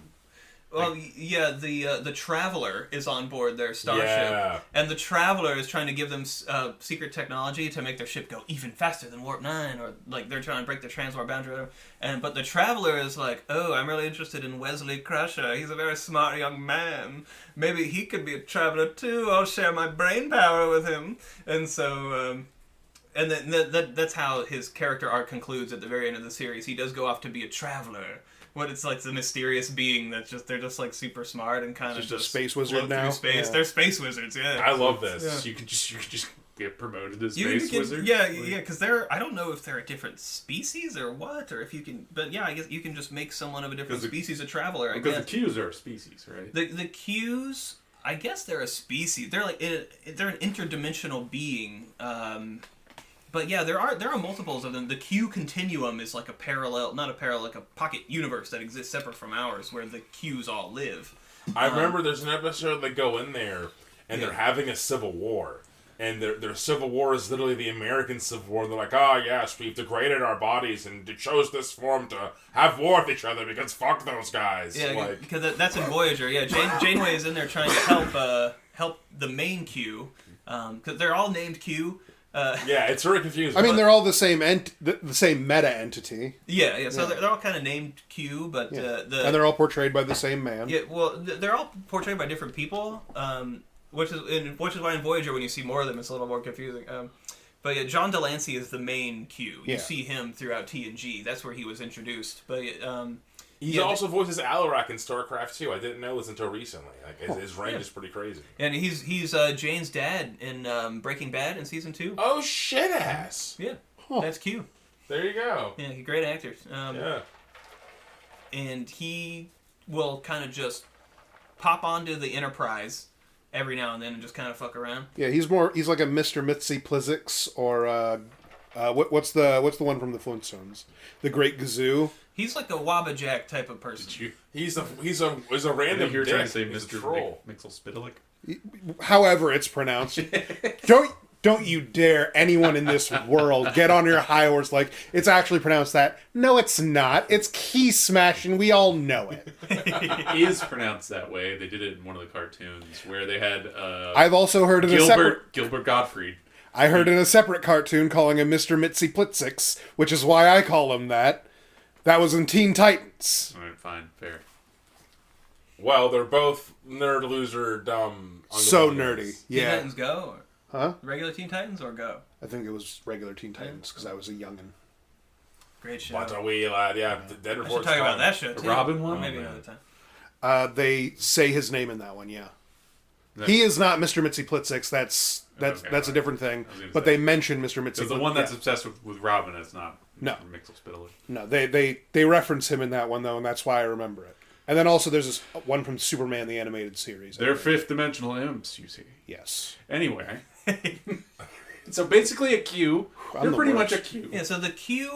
Speaker 4: Well, yeah, the Traveler is on board their starship,
Speaker 1: Yeah.
Speaker 4: and the Traveler is trying to give them secret technology to make their ship go even faster than Warp 9, or like they're trying to break the transwarp boundary, or whatever. But the Traveler is like, oh, I'm really interested in Wesley Crusher. He's a very smart young man. Maybe he could be a Traveler too. I'll share my brain power with him. And so, and then that's how his character arc concludes at the very end of the series. He does go off to be a Traveler. What it's like, the mysterious being that's they're just like super smart and kind of
Speaker 2: just a space wizard now.
Speaker 4: Space.
Speaker 2: Yeah.
Speaker 4: They're space wizards, yeah.
Speaker 1: I love this.
Speaker 3: You could just get promoted as
Speaker 4: You
Speaker 3: space
Speaker 4: can,
Speaker 3: wizard.
Speaker 4: yeah, because I don't know if they're a different species or what, or if you can, but yeah, I guess you can just make someone of a different species a Traveler.
Speaker 3: Because the Qs are a species, right?
Speaker 4: The Qs, I guess they're a species. They're like they're an interdimensional being. But yeah, there are multiples of them. The Q continuum is like like a pocket universe that exists separate from ours, where the Qs all live.
Speaker 1: I remember there's an episode they go in there and they're having a civil war. And their civil war is literally the American Civil War. And they're like, oh yes, we've degraded our bodies and chose this form to have war with each other because fuck those guys.
Speaker 4: Yeah, because that's in Voyager. Yeah, Janeway is in there trying to help the main Q, because they're all named Q.
Speaker 1: Yeah, it's very confusing.
Speaker 2: I mean, they're all the same the same meta entity.
Speaker 4: Yeah. So they're all kind of named Q, but
Speaker 2: and they're all portrayed by the same man.
Speaker 4: Yeah, well, they're all portrayed by different people, which is why in Voyager when you see more of them, it's a little more confusing. But yeah, John Delancey is the main Q. You see him throughout TNG. That's where he was introduced. But
Speaker 1: he also voices Alarak in StarCraft 2. I didn't know this until recently. Like his range is pretty crazy.
Speaker 4: And he's Jane's dad in Breaking Bad in season 2.
Speaker 1: Oh shit ass!
Speaker 4: Yeah, that's Q.
Speaker 1: There you go.
Speaker 4: Yeah, he's a great actor.
Speaker 1: Yeah.
Speaker 4: And he will kind of just pop onto the Enterprise every now and then and just kind of fuck around.
Speaker 2: Yeah, he's like a Mr. Mitzi Plizzix, or what's the one from the Flintstones? The Great Gazoo.
Speaker 4: He's like a Wabajack type of person.
Speaker 1: He's a random.
Speaker 3: You're
Speaker 1: dick.
Speaker 3: trying to say
Speaker 1: He's a
Speaker 3: Mr.
Speaker 1: troll.
Speaker 3: Mixel-Spitalik?
Speaker 2: However it's pronounced. Don't you dare anyone in this world get on your high horse like it's actually pronounced that. No, it's not. It's key smashing. We all know it.
Speaker 3: It is pronounced that way. They did it in one of the cartoons where they had
Speaker 2: I've also heard in
Speaker 3: Gilbert Gottfried.
Speaker 2: I heard in a separate cartoon calling him Mr. Mitzi Plitzix, which is why I call him that. That was in Teen Titans.
Speaker 3: All right, fine, fair.
Speaker 1: Well, they're both nerd, loser, dumb.
Speaker 2: So nerdy.
Speaker 4: Teen
Speaker 2: Yeah.
Speaker 4: Titans Go?
Speaker 2: Huh?
Speaker 4: Regular Teen Titans or Go?
Speaker 2: I think it was regular Teen Titans because I was a youngin'.
Speaker 4: Great show.
Speaker 1: But we lad, yeah. Dead
Speaker 4: I should talk about that show too.
Speaker 3: The Robin one?
Speaker 4: Or maybe
Speaker 3: Oh,
Speaker 4: another time.
Speaker 2: They say his name in that one, yeah. He is not Mr. Mitzi Plitzix. That's a different thing. But they mention Mr. Mitzi.
Speaker 3: Because the one that's obsessed with Robin is not Mixel-Spitalik.
Speaker 2: No, they reference him in that one though, and that's why I remember it. And then also there's this one from Superman the animated series.
Speaker 3: They're fifth dimensional imps, you see.
Speaker 2: Yes.
Speaker 3: Anyway. So basically a Q. They're pretty much a Q.
Speaker 4: Yeah, so the Q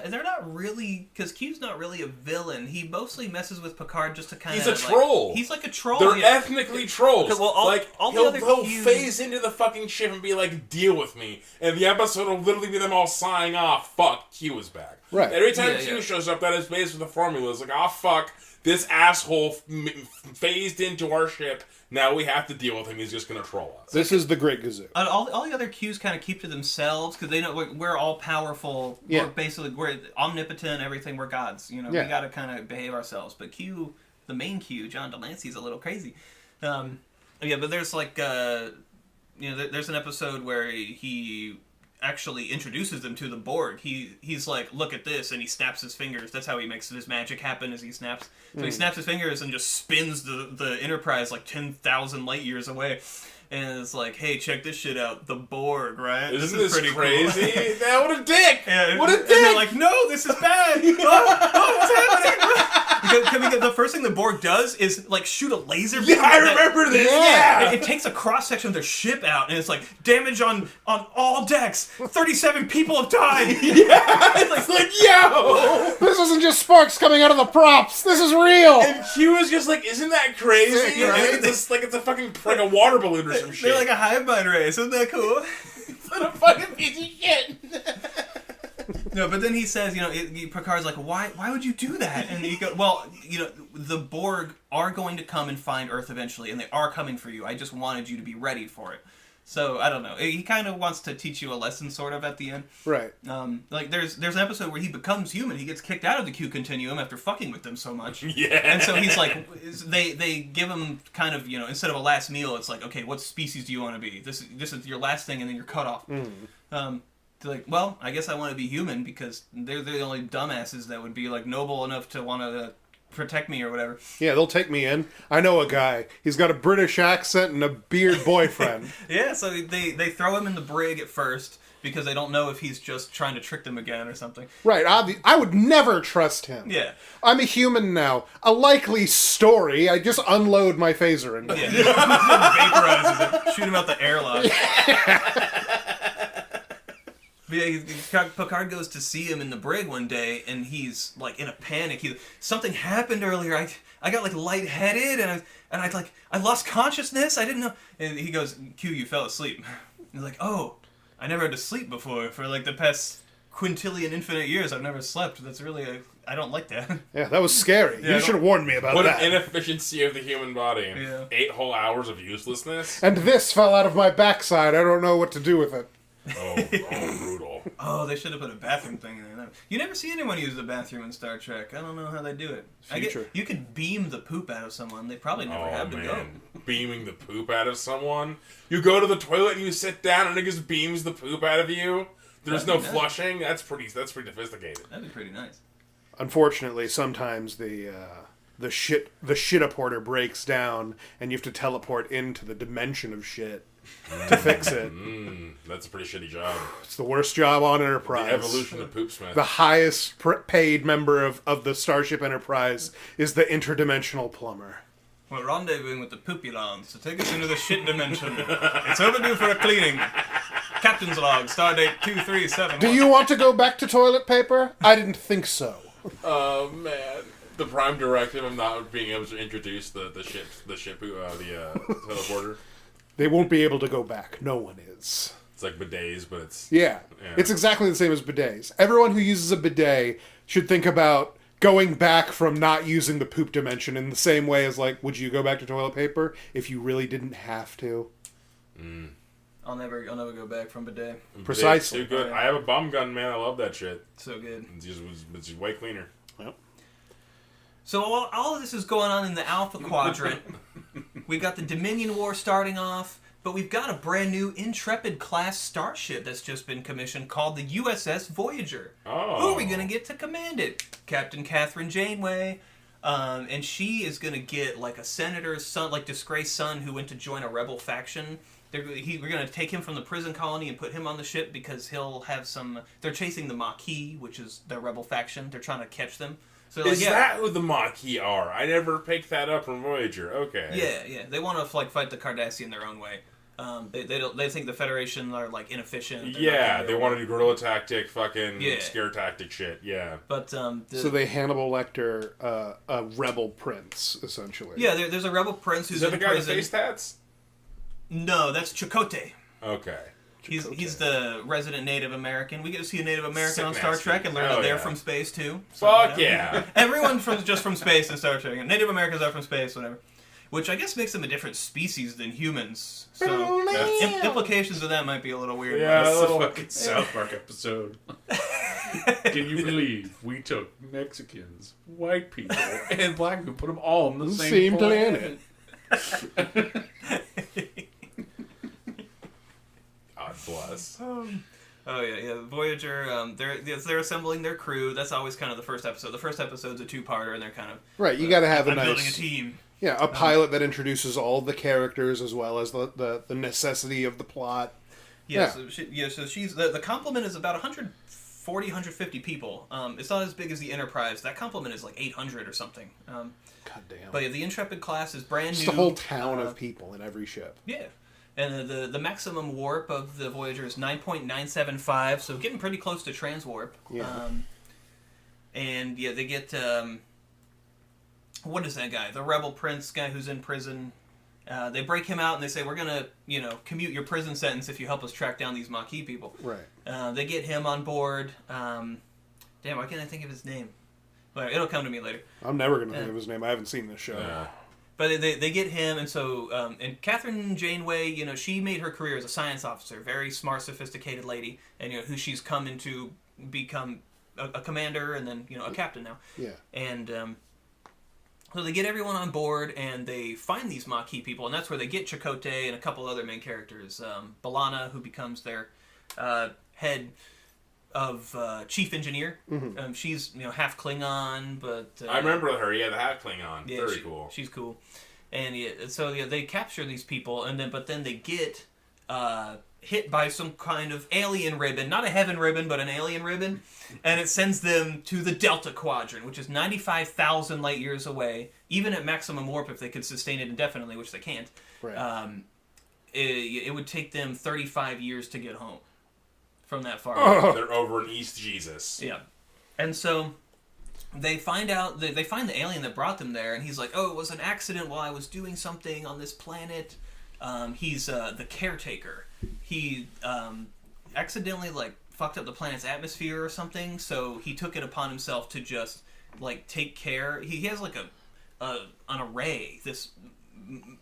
Speaker 4: they're not really, because Q's not really a villain. He mostly messes with Picard just to kind of.
Speaker 1: He's a troll.
Speaker 4: He's like a troll.
Speaker 1: They're ethnically trolls.
Speaker 4: Well, all the other
Speaker 1: he'll
Speaker 4: Qs
Speaker 1: phase into the fucking ship and be like, "Deal with me," and the episode will literally be them all sighing off. Fuck, Q is back.
Speaker 2: Right.
Speaker 1: Every time Q shows up, that is based with the formula. It's like, "Oh fuck, this asshole phased into our ship. Now we have to deal with him. He's just gonna troll us."
Speaker 2: This is the Great Gazoo.
Speaker 4: All the other Qs kind of keep to themselves because they know we're all powerful.
Speaker 2: Yeah.
Speaker 4: We're omnipotent. Everything. We're gods. We got to kind of behave ourselves. But Q, the main Q, John Delancey's a little crazy. But there's like there's an episode where he actually introduces them to the Borg. He's like, look at this, and he snaps his fingers. That's how he makes his magic happen, as he snaps. So he snaps his fingers and just spins the Enterprise like 10,000 light years away. And it's like, hey, check this shit out. The Borg, right?
Speaker 1: Isn't this
Speaker 4: pretty
Speaker 1: crazy?
Speaker 4: Cool.
Speaker 1: What a dick!
Speaker 4: Yeah,
Speaker 1: What a dick!
Speaker 4: And they're like, no, this is bad. What's happening? Because the first thing the Borg does is like shoot a laser beam.
Speaker 1: Yeah, I remember this. Yeah,
Speaker 4: it takes a cross section of their ship out, and it's like damage on all decks. 37 people have died.
Speaker 1: Yeah, it's like yo,
Speaker 2: this isn't just sparks coming out of the props. This is real.
Speaker 1: And Q is just like, isn't that crazy?
Speaker 4: Yeah,
Speaker 1: Like, it's a fucking like a water balloon or some shit.
Speaker 4: They're like a hive mind race. Isn't that cool?
Speaker 1: What a fucking piece of shit.
Speaker 4: No, but then he says, Picard's like, why would you do that? And he goes, well, the Borg are going to come and find Earth eventually, and they are coming for you. I just wanted you to be ready for it. So, I don't know. He kind of wants to teach you a lesson, sort of, at the end.
Speaker 2: Right.
Speaker 4: Like, there's an episode where he becomes human. He gets kicked out of the Q continuum after fucking with them so much.
Speaker 1: Yeah.
Speaker 4: And so he's like, they give him kind of, instead of a last meal, it's like, okay, what species do you want to be? This is your last thing, and then you're cut off. They're like, well, I guess I want to be human because they're the only dumbasses that would be like noble enough to want to protect me or whatever.
Speaker 2: Yeah, they'll take me in. I know a guy. He's got a British accent and a beard boyfriend.
Speaker 4: Yeah, so they throw him in the brig at first because they don't know if he's just trying to trick them again or something.
Speaker 2: Right, I would never trust him.
Speaker 4: Yeah.
Speaker 2: I'm a human now. A likely story. I just unload my phaser and
Speaker 4: Vaporizes it. Shoot him out the airlock. But yeah, Picard goes to see him in the brig one day, and he's like in a panic. Something happened earlier. I got like lightheaded, and I lost consciousness. I didn't know. And he goes, "Q, you fell asleep." He's like, "Oh, I never had to sleep before. For like the past quintillion infinite years, I've never slept. That's really I don't like that."
Speaker 2: Yeah, that was scary.
Speaker 4: Yeah,
Speaker 2: you should have warned me about
Speaker 1: what
Speaker 2: that.
Speaker 1: What an inefficiency of the human body.
Speaker 4: Yeah.
Speaker 1: 8 whole hours of uselessness.
Speaker 2: And this fell out of my backside. I don't know what to do with it.
Speaker 1: Oh, brutal.
Speaker 4: Oh, they should have put a bathroom thing in there. You never see anyone use the bathroom in Star Trek. I don't know how they do it.
Speaker 2: Future.
Speaker 4: You could beam the poop out of someone. They probably never have to go.
Speaker 1: Beaming the poop out of someone. You go to the toilet and you sit down and it just beams the poop out of you. There's no flushing. That's pretty sophisticated.
Speaker 4: That'd be pretty nice.
Speaker 2: Unfortunately, sometimes the shit-aporter breaks down and you have to teleport into the dimension of shit to fix it.
Speaker 1: That's a pretty shitty job.
Speaker 2: It's the worst job on Enterprise.
Speaker 1: The evolution of Poopsmith.
Speaker 2: The highest paid member of the Starship Enterprise is the interdimensional plumber.
Speaker 4: We're rendezvousing with the Poopulans to take us into the shit dimension. It's overdue for a cleaning. Captain's log, stardate 2371.
Speaker 2: Do you want to go back to toilet paper? I didn't think so.
Speaker 1: Oh man. The prime directive of not being able to introduce the teleporter.
Speaker 2: They won't be able to go back. No one is.
Speaker 1: It's like bidets, but it's...
Speaker 2: Yeah. It's exactly the same as bidets. Everyone who uses a bidet should think about going back from not using the poop dimension in the same way as, like, would you go back to toilet paper if you really didn't have to?
Speaker 4: I'll never go back from bidet.
Speaker 2: Precisely.
Speaker 1: Too good. I have a bomb gun, man. I love that shit.
Speaker 4: So good.
Speaker 1: It's just way cleaner.
Speaker 2: Well.
Speaker 4: So all of this is going on in the Alpha Quadrant. We've got the Dominion War starting off, but we've got a brand new Intrepid-class starship that's just been commissioned called the USS Voyager.
Speaker 1: Oh.
Speaker 4: Who are we going to get to command it? Captain Catherine Janeway. And she is going to get like a senator's son, like disgraced son who went to join a rebel faction. We're going to take him from the prison colony and put him on the ship because he'll have some... They're chasing the Maquis, which is their rebel faction. They're trying to catch them. So
Speaker 1: is that who the Maquis are? I never picked that up from Voyager. Okay.
Speaker 4: Yeah. They want to like fight the Cardassian their own way. They think the Federation are like inefficient.
Speaker 1: Yeah, they want to do guerrilla tactic, fucking scare tactic shit. Yeah.
Speaker 4: But
Speaker 2: so they Hannibal Lecter a rebel prince essentially.
Speaker 4: Yeah, there's a rebel prince who's
Speaker 1: is that
Speaker 4: in
Speaker 1: the guy
Speaker 4: prison.
Speaker 1: with face tats?
Speaker 4: No, that's Chakotay.
Speaker 1: Okay.
Speaker 4: He's the resident Native American. We get to see a Native American on Star Trek and learn that they're from space too. So,
Speaker 1: Fuck yeah!
Speaker 4: Everyone just from space in Star Trek. Native Americans are from space, whatever. Which I guess makes them a different species than humans. So implications of that might be a little weird.
Speaker 1: Yeah,
Speaker 3: that's a fucking South Park episode. Can you believe we took Mexicans, white people, and black people, put them all on the same planet?
Speaker 1: God bless.
Speaker 4: Oh yeah. Voyager. They're assembling their crew. That's always kind of the first episode. The first episode's a two-parter, and they're kind of
Speaker 2: right. You got to have
Speaker 4: building a team.
Speaker 2: Yeah, a pilot that introduces all the characters as well as the necessity of the plot.
Speaker 4: So she's the complement is about 150 140, 150 people. It's not as big as the Enterprise. That complement is like 800 or something.
Speaker 2: God damn.
Speaker 4: But yeah, the Intrepid class is brand new.
Speaker 2: Just a whole town of people in every ship.
Speaker 4: Yeah. And the maximum warp of the Voyager is 9.975, so getting pretty close to transwarp.
Speaker 2: Yeah.
Speaker 4: And yeah, they get what is that guy? The Rebel Prince guy who's in prison. They break him out and they say, we're gonna, commute your prison sentence if you help us track down these Maquis people.
Speaker 2: Right.
Speaker 4: They get him on board. Damn, why can't I think of his name? Well, it'll come to me later.
Speaker 2: I'm never gonna think of his name. I haven't seen this show.
Speaker 1: Yeah.
Speaker 4: But they get him, and so and Catherine Janeway, she made her career as a science officer, very smart, sophisticated lady, and who she's come into become a commander and then a captain now.
Speaker 2: Yeah.
Speaker 4: And so they get everyone on board, and they find these Maquis people, and that's where they get Chakotay and a couple other main characters. B'Elanna, who becomes their head of chief engineer.
Speaker 2: Mm-hmm.
Speaker 4: She's half Klingon, but
Speaker 1: I remember her. Yeah, the half Klingon.
Speaker 4: yeah,
Speaker 1: Very cool.
Speaker 4: She's cool, and so they capture these people, and then they get hit by some kind of alien ribbon, not a heaven ribbon, but an alien ribbon, and it sends them to the Delta Quadrant, which is 95,000 light years away. Even at maximum warp, if they could sustain it indefinitely, which they can't,
Speaker 2: Right.
Speaker 4: It would take them 35 years to get home from that far.
Speaker 1: They're over in East Jesus.
Speaker 4: Yeah. And so they find out, they find the alien that brought them there, and he's like, oh, it was an accident while I was doing something on this planet. He's the caretaker. He accidentally, fucked up the planet's atmosphere or something, so he took it upon himself to just, take care. He has, an array, this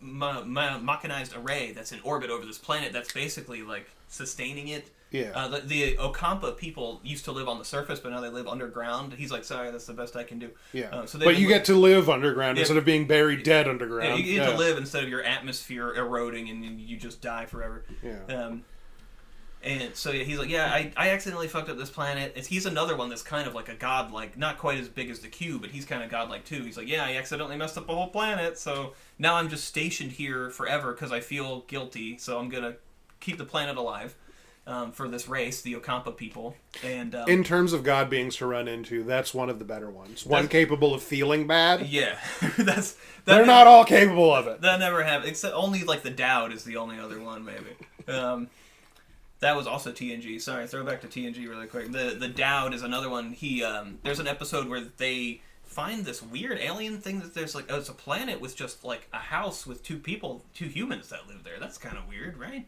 Speaker 4: mechanized array that's in orbit over this planet that's basically, sustaining it.
Speaker 2: Yeah.
Speaker 4: The Ocampa people used to live on the surface, but now they live underground. He's like, sorry, that's the best I can do.
Speaker 2: Yeah.
Speaker 4: So
Speaker 2: but you get to live underground instead of being buried dead underground.
Speaker 4: Yeah, you get to live instead of your atmosphere eroding and you just die forever.
Speaker 2: Yeah.
Speaker 4: And so he's like, I accidentally fucked up this planet. He's another one that's kind of like a god, not quite as big as the cube, but he's kind of godlike too. He's like, I accidentally messed up a whole planet, so now I'm just stationed here forever because I feel guilty, so I'm going to keep the planet alive. For this race, the Ocampa people, and
Speaker 2: in terms of god beings to run into, that's one of the better ones. One capable of feeling bad.
Speaker 4: Yeah,
Speaker 2: they're not all capable of it.
Speaker 4: That never happened. Except only the Dowd is the only other one, maybe. That was also TNG. Sorry, throw back to TNG really quick. The Dowd is another one. There's an episode where they find this weird alien thing that there's it's a planet with just a house with two humans that live there. That's kind of weird, right?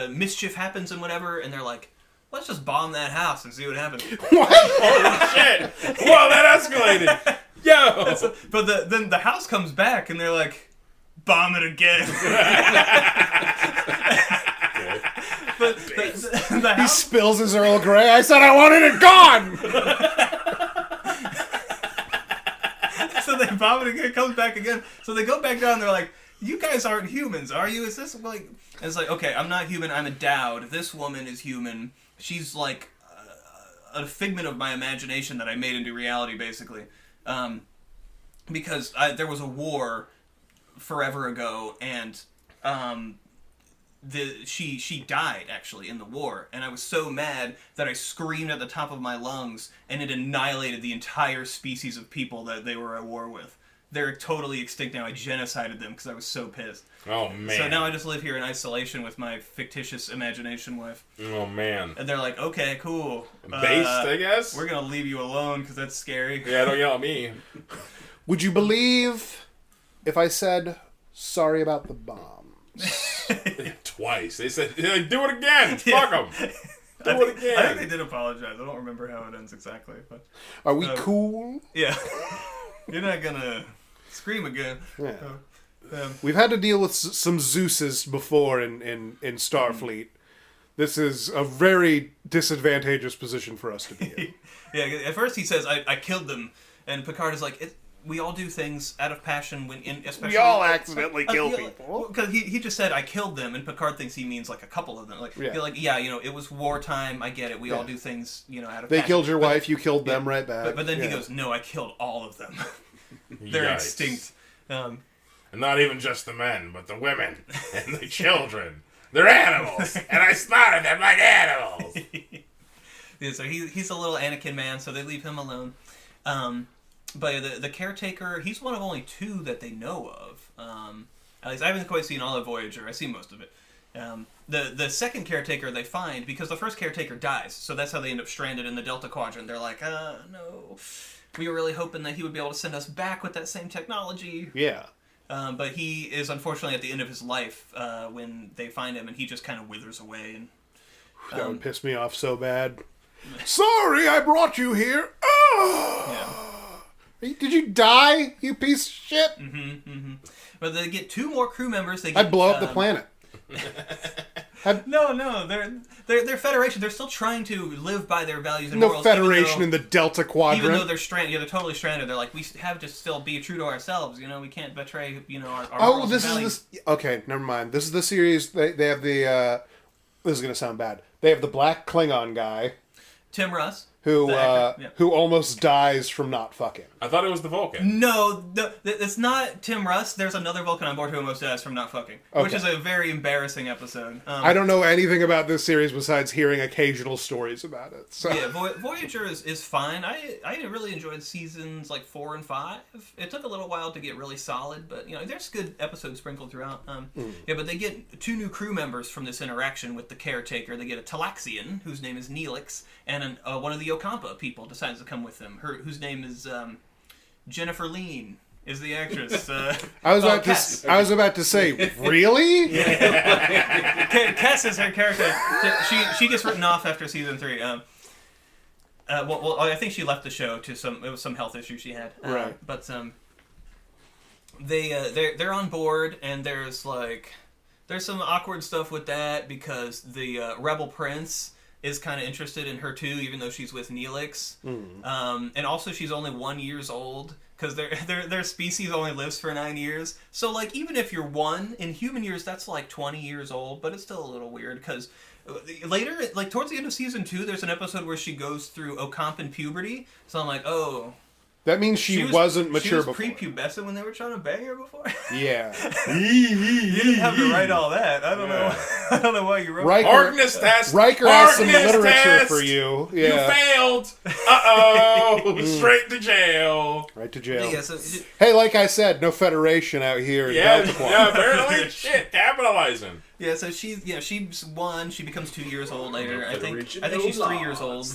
Speaker 4: Mischief happens and whatever, and they're like, let's just bomb that house and see what happens.
Speaker 2: What?
Speaker 1: Holy shit! Whoa, that escalated! Yo!
Speaker 4: But then the house comes back, and they're like, bomb it again. But the
Speaker 2: He
Speaker 4: house...
Speaker 2: spills his Earl Grey. I said I wanted it gone!
Speaker 4: So they bomb it again, it comes back again. So they go back down, and they're like, you guys aren't humans, are you? Is this And it's like, okay, I'm not human, I'm a Dowd. This woman is human. She's a figment of my imagination that I made into reality, basically. Because there was a war forever ago, and she died, actually, in the war. And I was so mad that I screamed at the top of my lungs, and it annihilated the entire species of people that they were at war with. They're totally extinct now. I genocided them because I was so pissed.
Speaker 1: Oh, man.
Speaker 4: So now I just live here in isolation with my fictitious imagination wife.
Speaker 1: Oh, man.
Speaker 4: And they're like, okay, cool.
Speaker 1: Based, I guess?
Speaker 4: We're going to leave you alone because that's scary.
Speaker 1: Yeah, don't yell at me.
Speaker 2: Would you believe if I said sorry about the bombs?
Speaker 1: Twice. They said, do it again. Fuck them. Do it again.
Speaker 4: I think they did apologize. I don't remember how it ends exactly. But
Speaker 2: Are we cool?
Speaker 4: yeah. You're not going to scream again.
Speaker 2: Yeah. We've had to deal with some Zeuses before in Starfleet. This is a very disadvantageous position for us to be in.
Speaker 4: Yeah, at first he says, I killed them. And Picard is like, we all do things out of passion, especially...
Speaker 2: We all accidentally kill people.
Speaker 4: Because he just said, I killed them, and Picard thinks he means a couple of them. It was wartime, I get it, we all do things, out of passion.
Speaker 2: They killed your wife, you killed them right back.
Speaker 4: But then he goes, no, I killed all of them. They're extinct.
Speaker 1: And not even just the men, but the women and the children. They're animals, and I spotted them like animals.
Speaker 4: Yeah, so he's a little Anakin man, so they leave him alone. But the caretaker, he's one of only 2 that they know of. At least I haven't quite seen all of Voyager. I've seen most of it. The second caretaker they find, because the first caretaker dies, so that's how they end up stranded in the Delta Quadrant. They're like, no, we were really hoping that he would be able to send us back with that same technology.
Speaker 2: Yeah.
Speaker 4: But he is unfortunately at the end of his life when they find him, and he just kind of withers away. And
Speaker 2: that would piss me off so bad. Sorry, I brought you here. Oh! Yeah. Did you die, you piece of shit?
Speaker 4: But they get 2 more crew members.
Speaker 2: I'd blow up the planet.
Speaker 4: No, they're Federation. They're still trying to live by their values and
Speaker 2: no
Speaker 4: morals.
Speaker 2: Federation in the Delta Quadrant.
Speaker 4: Even though they're stranded, they're totally stranded. They're like, we have to still be true to ourselves. We can't betray, our morals and values.
Speaker 2: Okay, never mind. This is the series. They have the. This is gonna sound bad. They have the black Klingon guy,
Speaker 4: Tim Russ,
Speaker 2: who almost dies from not fucking.
Speaker 1: I thought it was the Vulcan.
Speaker 4: No, it's not Tim Russ. There's another Vulcan on board who almost dies from not fucking, which is a very embarrassing episode.
Speaker 2: I don't know anything about this series besides hearing occasional stories about it. So.
Speaker 4: Yeah, Voyager is fine. I really enjoyed seasons like 4 and 5. It took a little while to get really solid, but there's good episodes sprinkled throughout. Yeah, but they get 2 new crew members from this interaction with the caretaker. They get a Talaxian, whose name is Neelix, and one of the Ocampa people decides to come with them. Whose name is Jennifer Lean is the actress.
Speaker 2: I was about to say, really?
Speaker 4: Cass is her character. She gets written off after season 3. Well, I think she left the show to some health issue she had.
Speaker 2: Right.
Speaker 4: But they're on board, and there's some awkward stuff with that because the Rebel Prince is kind of interested in her too, even though she's with Neelix. And also she's only 1 year old, because their species only lives for 9 years. So even if you're 1 in human years, that's 20 years old, but it's still a little weird because later, towards the end of season 2, there's an episode where she goes through Ocampan puberty. So I'm like, oh.
Speaker 2: That means she wasn't mature before.
Speaker 4: She was prepubescent when they were trying to bang her before?
Speaker 2: Yeah.
Speaker 4: You didn't have to write all that. I don't know. I don't know why you wrote
Speaker 2: Riker,
Speaker 1: Harkness test.
Speaker 2: Riker has some literature for you. Yeah.
Speaker 1: You failed. Uh-oh. Straight to jail.
Speaker 2: Right to jail.
Speaker 4: Yeah,
Speaker 2: hey, like I said, no Federation out here in Delta Quadrant.
Speaker 1: Yeah, apparently. Shit, capitalizing.
Speaker 4: Yeah, so she's 1. She becomes 2 years old later. I think she's 3 years old.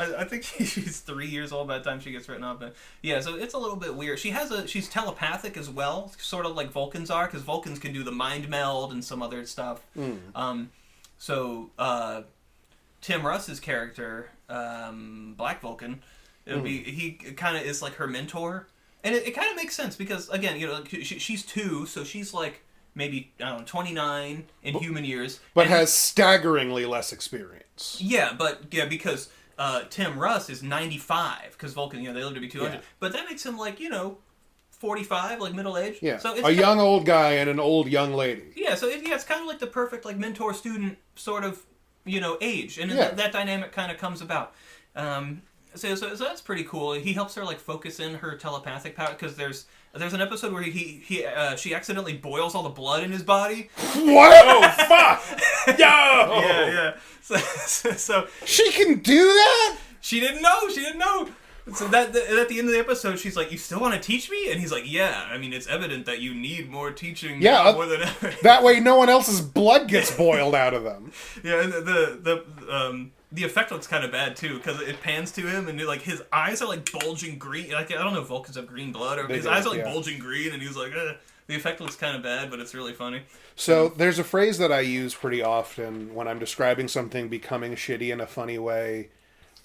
Speaker 4: I think she's 3 years old by the time she gets written off. But yeah, so it's a little bit weird. She's telepathic as well, sort of like Vulcans are, because Vulcans can do the mind meld and some other stuff. So Tim Russ's character, Black Vulcan, he kind of is like her mentor, and it kind of makes sense because again, she's 2, so she's maybe 29 in human years,
Speaker 2: but has staggeringly less experience.
Speaker 4: Yeah, because. Tim Russ is 95 because Vulcan, they live to be 200. Yeah. But that makes him 45, middle age.
Speaker 2: Yeah,
Speaker 4: so it's
Speaker 2: a young old guy and an old young lady.
Speaker 4: Yeah, so it's kind of like the perfect mentor student sort of age, and that dynamic kind of comes about. So that's pretty cool. He helps her focus in her telepathic power because there's an episode where she accidentally boils all the blood in his body.
Speaker 2: What?
Speaker 1: Oh fuck! Yo!
Speaker 4: Yeah. So
Speaker 2: she can do that?
Speaker 4: She didn't know. So that at the end of the episode, she's like, "You still want to teach me?" And he's like, "Yeah. I mean, it's evident that you need more teaching. More than ever.
Speaker 2: That way, no one else's blood gets boiled out of them."
Speaker 4: Yeah, and the effect looks kind of bad too because it pans to him and his eyes are bulging green. I don't know if Vulcans have green blood or his eyes are bulging green, and he's like, Ugh. The effect looks kind of bad, but it's really funny.
Speaker 2: So there's a phrase that I use pretty often when I'm describing something becoming shitty in a funny way,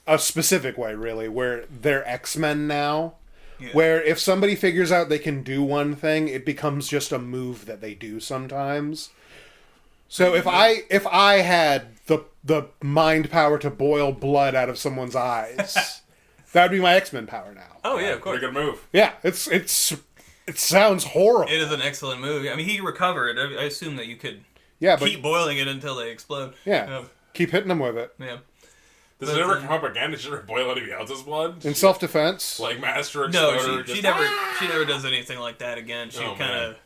Speaker 2: a specific way really, where they're X-Men now. Yeah. Where if somebody figures out they can do one thing, it becomes just a move that they do sometimes. So if I had the mind power to boil blood out of someone's eyes, that would be my X-Men power now.
Speaker 4: Oh yeah, of course.
Speaker 1: Pretty good move.
Speaker 2: Yeah, it sounds horrible.
Speaker 4: It is an excellent move. I mean, he recovered. I assume that you could keep boiling it until they explode.
Speaker 2: Yeah, keep hitting them with it.
Speaker 4: Yeah.
Speaker 1: Does it ever come up again? Does she ever boil anybody else's blood?
Speaker 2: In self-defense?
Speaker 1: Master Exploder?
Speaker 4: No, she never does anything like that again. She kind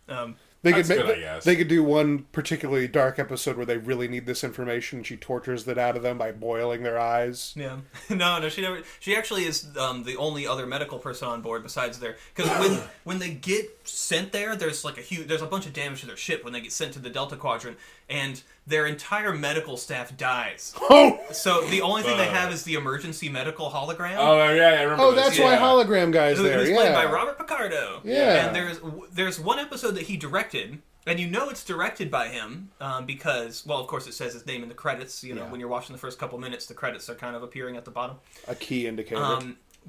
Speaker 4: of,
Speaker 2: They
Speaker 1: That's
Speaker 2: could
Speaker 1: good, I guess.
Speaker 2: They could do one particularly dark episode where they really need this information. She tortures it out of them by boiling their eyes.
Speaker 4: Yeah. No, she never. She actually is the only other medical person on board besides their. Because when they get sent there, there's like there's a bunch of damage to their ship when they get sent to the Delta Quadrant, and their entire medical staff dies.
Speaker 2: Oh!
Speaker 4: So the only thing they have is the emergency medical hologram.
Speaker 1: Oh yeah, I remember.
Speaker 2: Oh, that's why Hologram Guy's
Speaker 4: It
Speaker 2: there.
Speaker 4: was
Speaker 2: Yeah,
Speaker 4: played by Robert Picardo.
Speaker 2: Yeah.
Speaker 4: And there's one episode that he directed, and you know it's directed by him because, well, of course it says his name in the credits. You know, when you're watching the first couple minutes, the credits are kind of appearing at the bottom.
Speaker 2: A key indicator.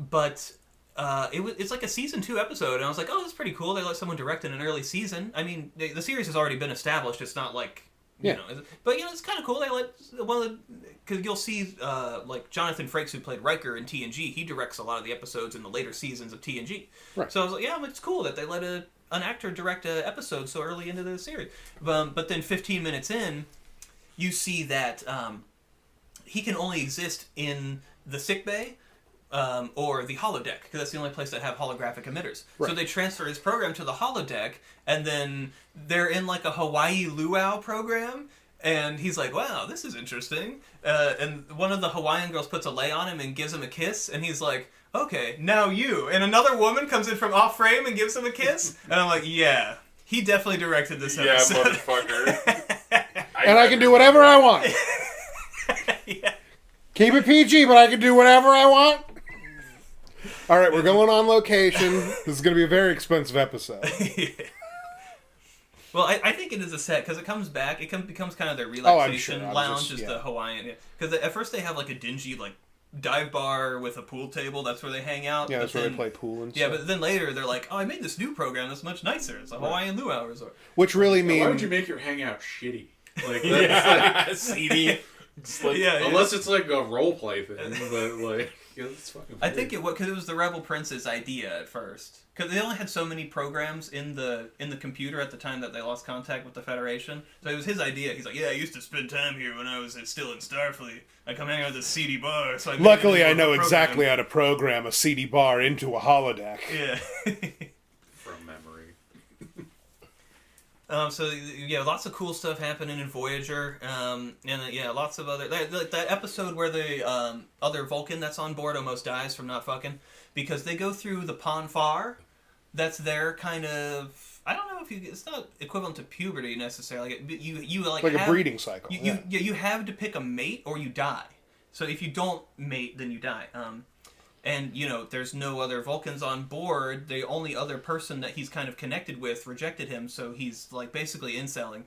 Speaker 4: But it's like a season 2 episode, and I was like, oh, that's pretty cool. They let someone direct in an early season. I mean, the series has already been established. It's not like. You know, but it's kind of cool. They let because you'll see like Jonathan Frakes, who played Riker in TNG, he directs a lot of the episodes in the later seasons of TNG.
Speaker 2: Right.
Speaker 4: So I was like, yeah, it's cool that they let an actor direct an episode so early into the series. But then 15 minutes in, you see that he can only exist in the sickbay. Or the holodeck, because that's the only place that have holographic emitters. Right. So they transfer his program to the holodeck, and then they're in like a Hawaii luau program, and he's like, wow, this is interesting. And one of the Hawaiian girls puts a lei on him and gives him a kiss, and he's like, okay, now you. And another woman comes in from off frame and gives him a kiss, and I'm like, yeah, he definitely directed this episode.
Speaker 1: Yeah, motherfucker.
Speaker 2: And I can do whatever I want.
Speaker 4: Yeah.
Speaker 2: Keep it PG, but I can do whatever I want. All right, we're going on location. This is going to be a very expensive episode.
Speaker 4: Well, I think it is a set, because it comes back. It becomes kind of their relaxation lounge, the Hawaiian. Because at first they have like a dingy like dive bar with a pool table. That's where they hang out.
Speaker 2: Yeah, that's where they play pool and stuff.
Speaker 4: Yeah, but then later they're like, oh, I made this new program that's much nicer. It's a Hawaiian luau resort.
Speaker 2: Which really means...
Speaker 3: Why would you make your hangout shitty? Like, that's like...
Speaker 1: seedy.
Speaker 3: Like, unless it's like a role play thing, but like... Yeah, that's fucking weird.
Speaker 4: I think because it was the Rebel Prince's idea at first. Because they only had so many programs in the computer at the time that they lost contact with the Federation. So it was his idea. He's like, yeah, I used to spend time here when I was still in Starfleet. I come hang out at this seedy bar. So
Speaker 2: luckily, I know exactly how to program a seedy bar into a holodeck.
Speaker 4: Yeah.
Speaker 3: From memory.
Speaker 4: So lots of cool stuff happening in Voyager, and lots of other that episode where the other Vulcan that's on board almost dies from not fucking, because they go through the Famfare. That's their kind of, I don't know if it's not equivalent to puberty necessarily. You like
Speaker 2: a breeding cycle.
Speaker 4: You have to pick a mate or you die. So if you don't mate, then you die. And, there's no other Vulcans on board. The only other person that he's kind of connected with rejected him, so he's, like, basically incelling.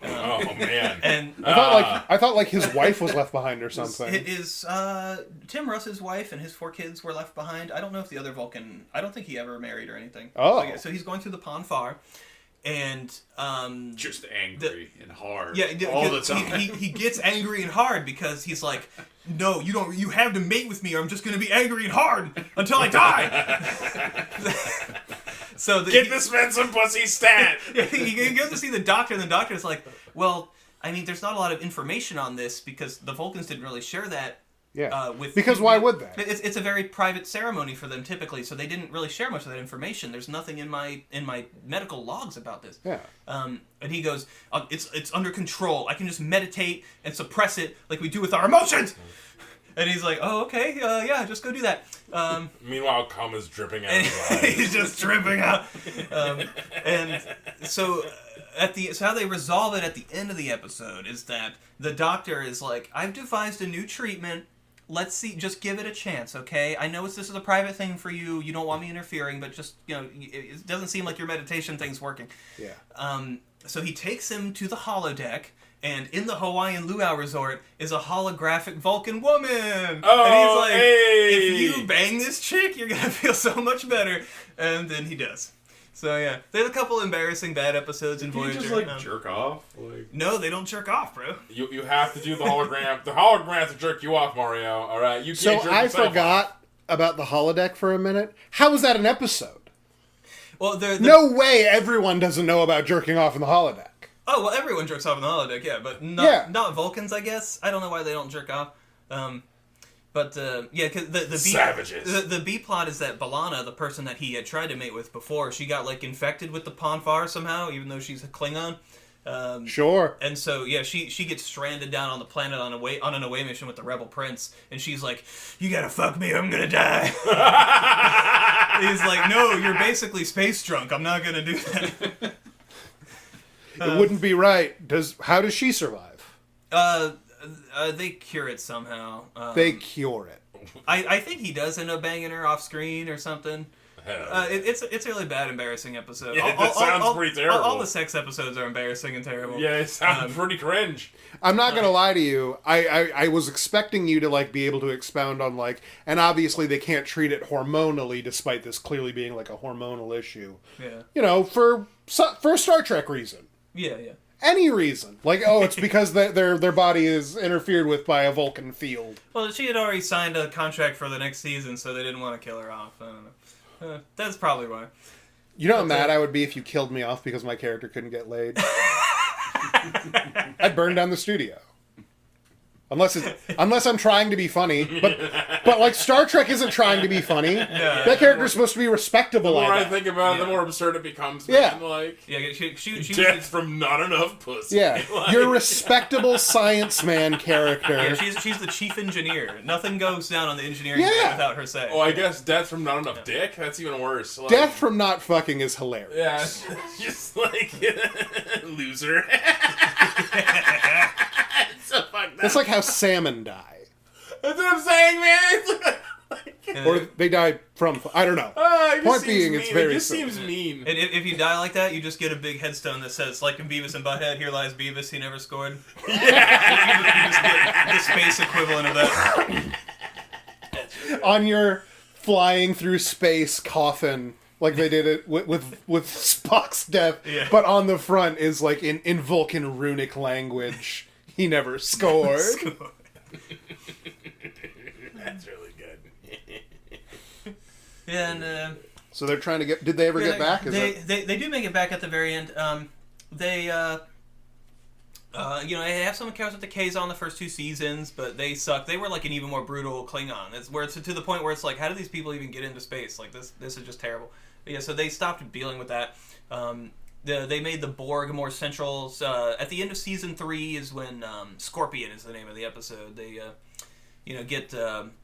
Speaker 1: Oh, man.
Speaker 4: And
Speaker 2: I thought like his wife was left behind or something.
Speaker 4: It is, Tim Russ's wife and his 4 kids were left behind. I don't know if the other Vulcan, I don't think he ever married or anything.
Speaker 2: Oh.
Speaker 4: So he's going through the Famfare. And
Speaker 3: just angry and hard.
Speaker 4: Yeah,
Speaker 3: all the time.
Speaker 4: He gets angry and hard because he's like, no, you don't. You have to mate with me, or I'm just going to be angry and hard until I die. So
Speaker 1: get this man some pussy stat.
Speaker 4: He goes to see the doctor, and the doctor's like, well, I mean, there's not a lot of information on this because the Vulcans didn't really share that.
Speaker 2: Yeah. Because why would they?
Speaker 4: It's a very private ceremony for them typically, so they didn't really share much of that information. There's nothing in my medical logs about this.
Speaker 2: Yeah.
Speaker 4: And he goes, it's under control. I can just meditate and suppress it like we do with our emotions. And he's like, oh, okay, yeah, just go do that.
Speaker 1: Meanwhile, cum is dripping out of his eyes.
Speaker 4: He's just dripping out. And so... So how they resolve it at the end of the episode is that the doctor is like, I've devised a new treatment. Let's see, just give it a chance, okay? I know this is a private thing for you. You don't want me interfering, but just, it doesn't seem like your meditation thing's working.
Speaker 2: Yeah.
Speaker 4: So he takes him to the holodeck, and in the Hawaiian luau resort is a holographic Vulcan woman.
Speaker 1: Oh,
Speaker 4: and he's like,
Speaker 1: hey!
Speaker 4: If you bang this chick, you're going to feel so much better. And then he does. So yeah, there's a couple embarrassing bad episodes in Voyager.
Speaker 3: You just jerk off?
Speaker 4: No, they don't jerk off, bro.
Speaker 1: You have to do the hologram. The hologram to jerk you off, Mario. All right, you can't jerk
Speaker 2: I
Speaker 1: yourself
Speaker 2: forgot
Speaker 1: off.
Speaker 2: About the holodeck for a minute. How was that an episode?
Speaker 4: Well,
Speaker 2: no way everyone doesn't know about jerking off in the holodeck.
Speaker 4: Oh well, everyone jerks off in the holodeck, yeah, but not Vulcans, I guess. I don't know why they don't jerk off. But cause the B,
Speaker 1: savages.
Speaker 4: The B plot is that B'Elanna, the person that he had tried to mate with before, she got like infected with the Famfare somehow, even though she's a Klingon.
Speaker 2: Sure.
Speaker 4: And so she gets stranded down on the planet on an away mission with the Rebel Prince, and she's like, "You gotta fuck me, or I'm gonna die." He's like, "No, you're basically space drunk. I'm not gonna do that."
Speaker 2: It wouldn't be right. How does she survive?
Speaker 4: They cure it somehow.
Speaker 2: They cure it.
Speaker 4: I think he does end up banging her off screen or something. It's a really bad, embarrassing episode.
Speaker 1: Yeah, that sounds pretty terrible.
Speaker 4: All the sex episodes are embarrassing and terrible.
Speaker 1: Yeah, it sounds pretty cringe.
Speaker 2: I'm not gonna lie to you. I was expecting you to like be able to expound on like, and obviously they can't treat it hormonally, despite this clearly being like a hormonal issue.
Speaker 4: Yeah.
Speaker 2: You know, for a Star Trek reason.
Speaker 4: Yeah.
Speaker 2: Any reason, like, oh, it's because their body is interfered with by a Vulcan field.
Speaker 4: Well, she had already signed a contract for the next season, so they didn't want to kill her off. I don't know. That's probably why.
Speaker 2: You know how mad I would be if you killed me off because my character couldn't get laid? I'd burn down the studio. Unless I'm trying to be funny, but like Star Trek isn't trying to be funny. That character's supposed to be respectable.
Speaker 1: The more I think about it, the more absurd it becomes.
Speaker 2: Yeah,
Speaker 1: man. Like
Speaker 4: she
Speaker 1: death from not enough pussy.
Speaker 2: Yeah,
Speaker 1: like,
Speaker 2: you're a respectable science man character.
Speaker 4: Yeah, she's the chief engineer. Nothing goes down on the engineering side without her say.
Speaker 1: Oh, I guess death from not enough dick. That's even worse. Like,
Speaker 2: Death from not fucking is hilarious.
Speaker 1: Yeah, just like loser. So fucked up.
Speaker 2: That's like how salmon die.
Speaker 1: That's what I'm saying, man.
Speaker 2: Or they die from... I don't know. Point being, it's very...
Speaker 1: It just seems mean.
Speaker 4: And if you die like that, you just get a big headstone that says, like in Beavis and Butthead, here lies Beavis, he never scored. Yeah. You just get the space equivalent of that.
Speaker 2: On your flying through space coffin, like they did it with Spock's death, but on the front is like in Vulcan runic language, he never scored.
Speaker 1: That's really good.
Speaker 4: And
Speaker 2: so they're trying to get... Did they ever get back?
Speaker 4: They do make it back at the very end. They have some encounters with the Kazon the first two seasons, but they suck. They were like an even more brutal Klingon. It's to the point where it's like, how do these people even get into space? Like this is just terrible. But yeah, so they stopped dealing with that. They made the Borg more central. At the end of season 3 is when Scorpion is the name of the episode. They get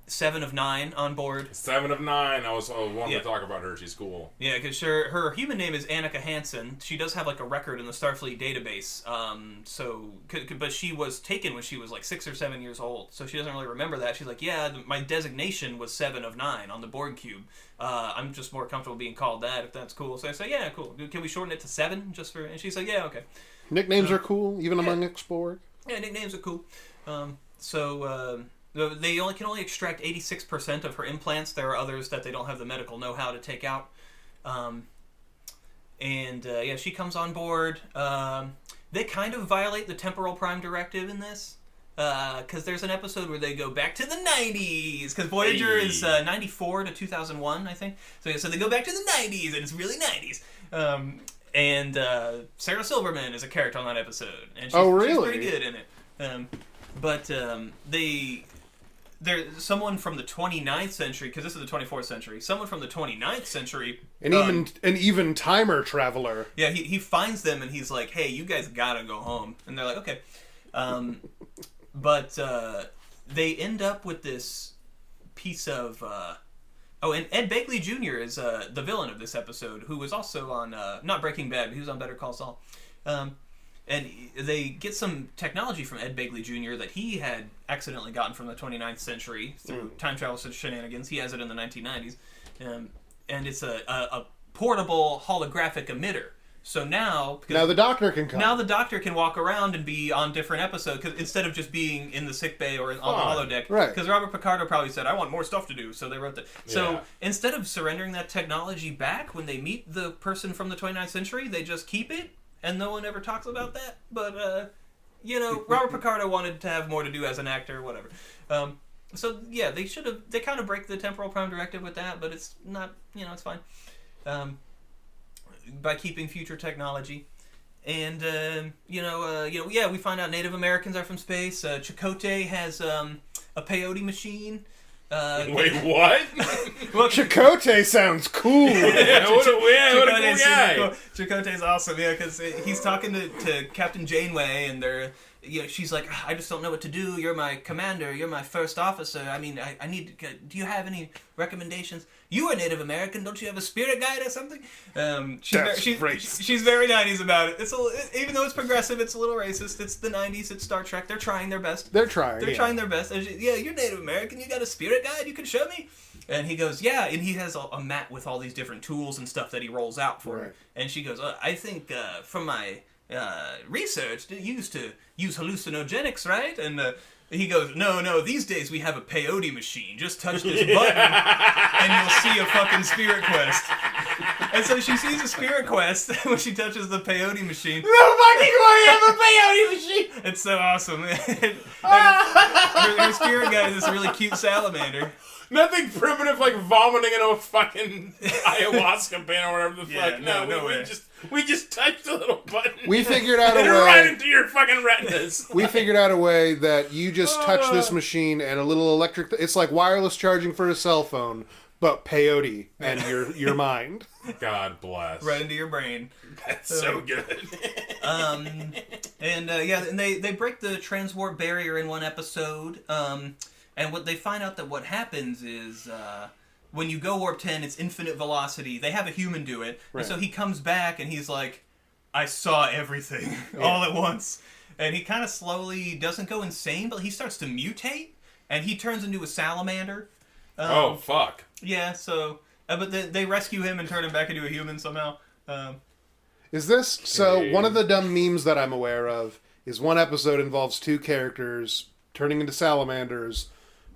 Speaker 4: 7 of 9 on board.
Speaker 1: 7 of 9. I was wanting to talk about her. She's cool.
Speaker 4: Yeah, because her human name is Annika Hansen. She does have like a record in the Starfleet database. But she was taken when she was like 6 or 7 years old, so she doesn't really remember that. She's like, yeah, my designation was 7 of 9 on the Borg cube. I'm just more comfortable being called that if that's cool. So I say, yeah, cool. Can we shorten it to 7 just for? And she's like, yeah, okay.
Speaker 2: Nicknames are cool, even among X-Borg.
Speaker 4: Yeah, nicknames are cool. They can only extract 86% of her implants. There are others that they don't have the medical know-how to take out. She comes on board. They kind of violate the Temporal Prime Directive in this. Because there's an episode where they go back to the 90s. Because Voyager is 94 to 2001, I think. So they go back to the 90s, and it's really 90s. Sarah Silverman is a character on that episode. And she's pretty good in it. There's someone from the 29th century, because this is the 24th century, someone from the 29th century...
Speaker 2: An even timer traveler.
Speaker 4: Yeah, he finds them and he's like, hey, you guys gotta go home. And they're like, okay. They end up with this piece of... and Ed Begley Jr. is the villain of this episode, who was also on, not Breaking Bad, but he was on Better Call Saul. And they get some technology from Ed Begley Jr. that he had accidentally gotten from the 29th century through time travel shenanigans. He has it in the 1990s. And it's a portable holographic emitter. So now
Speaker 2: the Doctor can come.
Speaker 4: Now the Doctor can walk around and be on different episodes, cause instead of just being in the sickbay or on the holodeck.
Speaker 2: Right.
Speaker 4: Because Robert Picardo probably said, I want more stuff to do, so they wrote that. So instead of surrendering that technology back when they meet the person from the 29th century, they just keep it. And no one ever talks about that, but, Robert Picardo wanted to have more to do as an actor, whatever. They kind of break the Temporal Prime Directive with that, but it's not, it's fine. By keeping future technology. And, we find out Native Americans are from space. Chakotay has a peyote machine.
Speaker 1: Wait, what?
Speaker 4: Well,
Speaker 2: Chakotay sounds cool.
Speaker 1: Yeah, what a cool guy.
Speaker 4: Cool. Chakotay's awesome, yeah, because he's talking to Captain Janeway, and she's like, I just don't know what to do. You're my commander. You're my first officer. I mean, I need to... Do you have any recommendations? You are Native American. Don't you have a spirit guide or something? She's very 90s about it. Even though it's progressive, it's a little racist. It's the 90s. It's Star Trek. They're trying their best.
Speaker 2: They're trying
Speaker 4: their best. And you're Native American. You got a spirit guide you can show me? And he goes, yeah. And he has a mat with all these different tools and stuff that he rolls out for her. And she goes, I think from my... research used to use hallucinogenics, right? And he goes, no, these days we have a peyote machine. Just touch this button and you'll see a fucking spirit quest. And so she sees a spirit quest when she touches the peyote machine.
Speaker 1: No fucking way, I have a peyote machine!
Speaker 4: It's so awesome. Her spirit guy is this really cute salamander.
Speaker 1: Nothing primitive like vomiting into a fucking ayahuasca bin or whatever the fuck. No way. We just touched a little button.
Speaker 2: We figured out a way.
Speaker 1: Right into your fucking retinas.
Speaker 2: We figured out a way that you just touch this machine and a little electric... It's like wireless charging for a cell phone, but peyote and your mind.
Speaker 1: God bless.
Speaker 4: Right into your brain.
Speaker 1: That's so good.
Speaker 4: And they break the transwarp barrier in one episode. And what they find out that what happens is when you go warp 10, it's infinite velocity. They have a human do it. Right. And so he comes back and he's like, I saw everything all at once. And he kind of slowly doesn't go insane, but he starts to mutate. And he turns into a salamander.
Speaker 1: Oh, fuck.
Speaker 4: Yeah, so... but they rescue him and turn him back into a human somehow.
Speaker 2: Is this... So, one of the dumb memes that I'm aware of is one episode involves two characters turning into salamanders,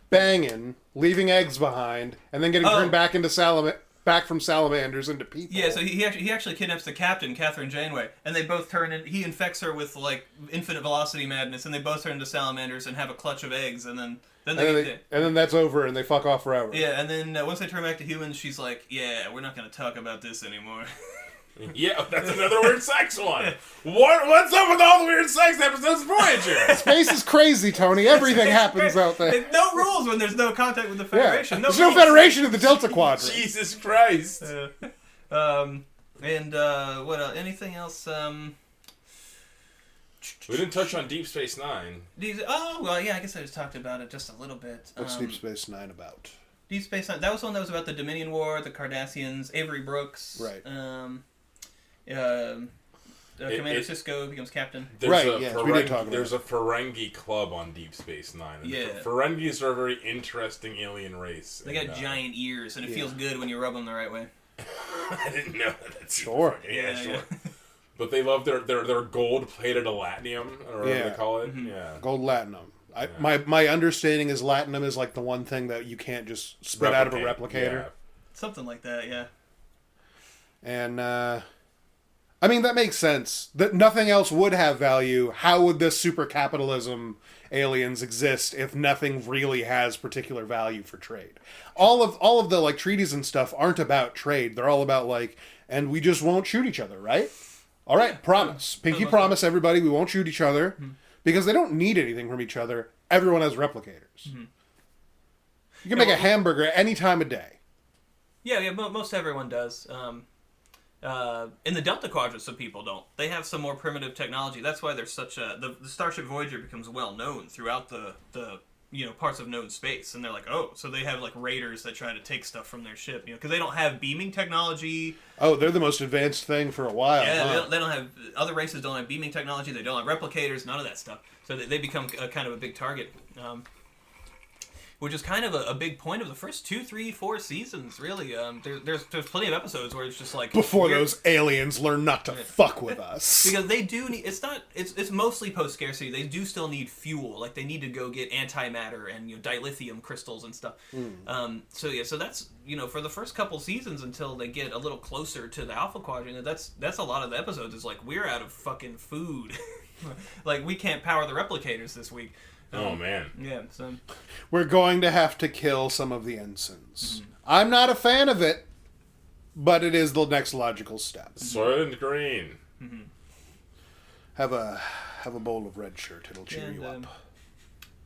Speaker 2: banging, leaving eggs behind, and then getting turned back into back from salamanders into people.
Speaker 4: Yeah, so he actually kidnaps the captain, Catherine Janeway, and they both turn in. He infects her with like infinite velocity madness, and they both turn into salamanders and have a clutch of eggs, and then
Speaker 2: that's over, and they fuck off forever.
Speaker 4: Yeah, and then once they turn back to humans, she's like, "Yeah, we're not going to talk about this anymore."
Speaker 1: Yeah, that's another weird sex one. What's up with all the weird sex episodes of Voyager?
Speaker 2: Space is crazy, Tony. Everything happens out there.
Speaker 4: No rules when there's no contact with the Federation.
Speaker 2: Yeah. There's no Federation in the Delta Quadrant.
Speaker 1: Jesus Christ.
Speaker 4: What else? Anything else?
Speaker 1: We didn't touch on Deep Space Nine.
Speaker 4: I guess I just talked about it just a little bit.
Speaker 2: What's Deep Space Nine about?
Speaker 4: Deep Space Nine. That was one that was about the Dominion War, the Cardassians, Avery Brooks.
Speaker 2: Right.
Speaker 4: Commander Sisko becomes captain.
Speaker 1: There's a Ferengi club on Deep Space Nine.
Speaker 4: Yeah.
Speaker 1: Ferengis are a very interesting alien race.
Speaker 4: They got giant ears, and it feels good when you rub them the right way.
Speaker 1: I didn't know that. That's
Speaker 2: sure.
Speaker 1: Yeah, sure. Yeah. But they love their gold-plated latinum, or whatever they call it. Mm-hmm. Yeah.
Speaker 2: Gold latinum. My understanding is latinum is like the one thing that you can't just spit out of a replicator.
Speaker 4: Yeah. Something like that, yeah.
Speaker 2: And, I mean, that makes sense. That nothing else would have value. How would this super capitalism aliens exist if nothing really has particular value for trade? All of the like treaties and stuff aren't about trade. They're all about like, and we just won't shoot each other, right? All right, promise. Pinky promise everybody we won't shoot each other because they don't need anything from each other. Everyone has replicators. Mm-hmm. You can make a hamburger any time of day.
Speaker 4: Yeah, most everyone does. In the Delta Quadrant, some people don't. They have some more primitive technology. That's why there's such a... The Starship Voyager becomes well known throughout the parts of known space. And they're like, oh, so they have like raiders that try to take stuff from their ship, because they don't have beaming technology.
Speaker 2: Oh, they're the most advanced thing for a while.
Speaker 4: Yeah, they don't have... Other races don't have beaming technology. They don't have replicators, none of that stuff. So they become kind of a big target. Which is kind of a big point of the first 2, 3, 4 seasons, really. There's plenty of episodes where it's just like...
Speaker 2: Before those aliens learn not to fuck with us.
Speaker 4: Because they do need... It's mostly post-scarcity. They do still need fuel. Like, they need to go get antimatter and, dilithium crystals and stuff. So that's, for the first couple seasons until they get a little closer to the Alpha Quadrant, that's a lot of the episodes. It's like, we're out of fucking food. Like, we can't power the replicators this week.
Speaker 1: Oh, man.
Speaker 4: Yeah, so...
Speaker 2: We're going to have to kill some of the ensigns. Mm-hmm. I'm not a fan of it, but it is the next logical step.
Speaker 1: Soylent Green.
Speaker 2: Mm-hmm. Have a bowl of red shirt. It'll cheer you up.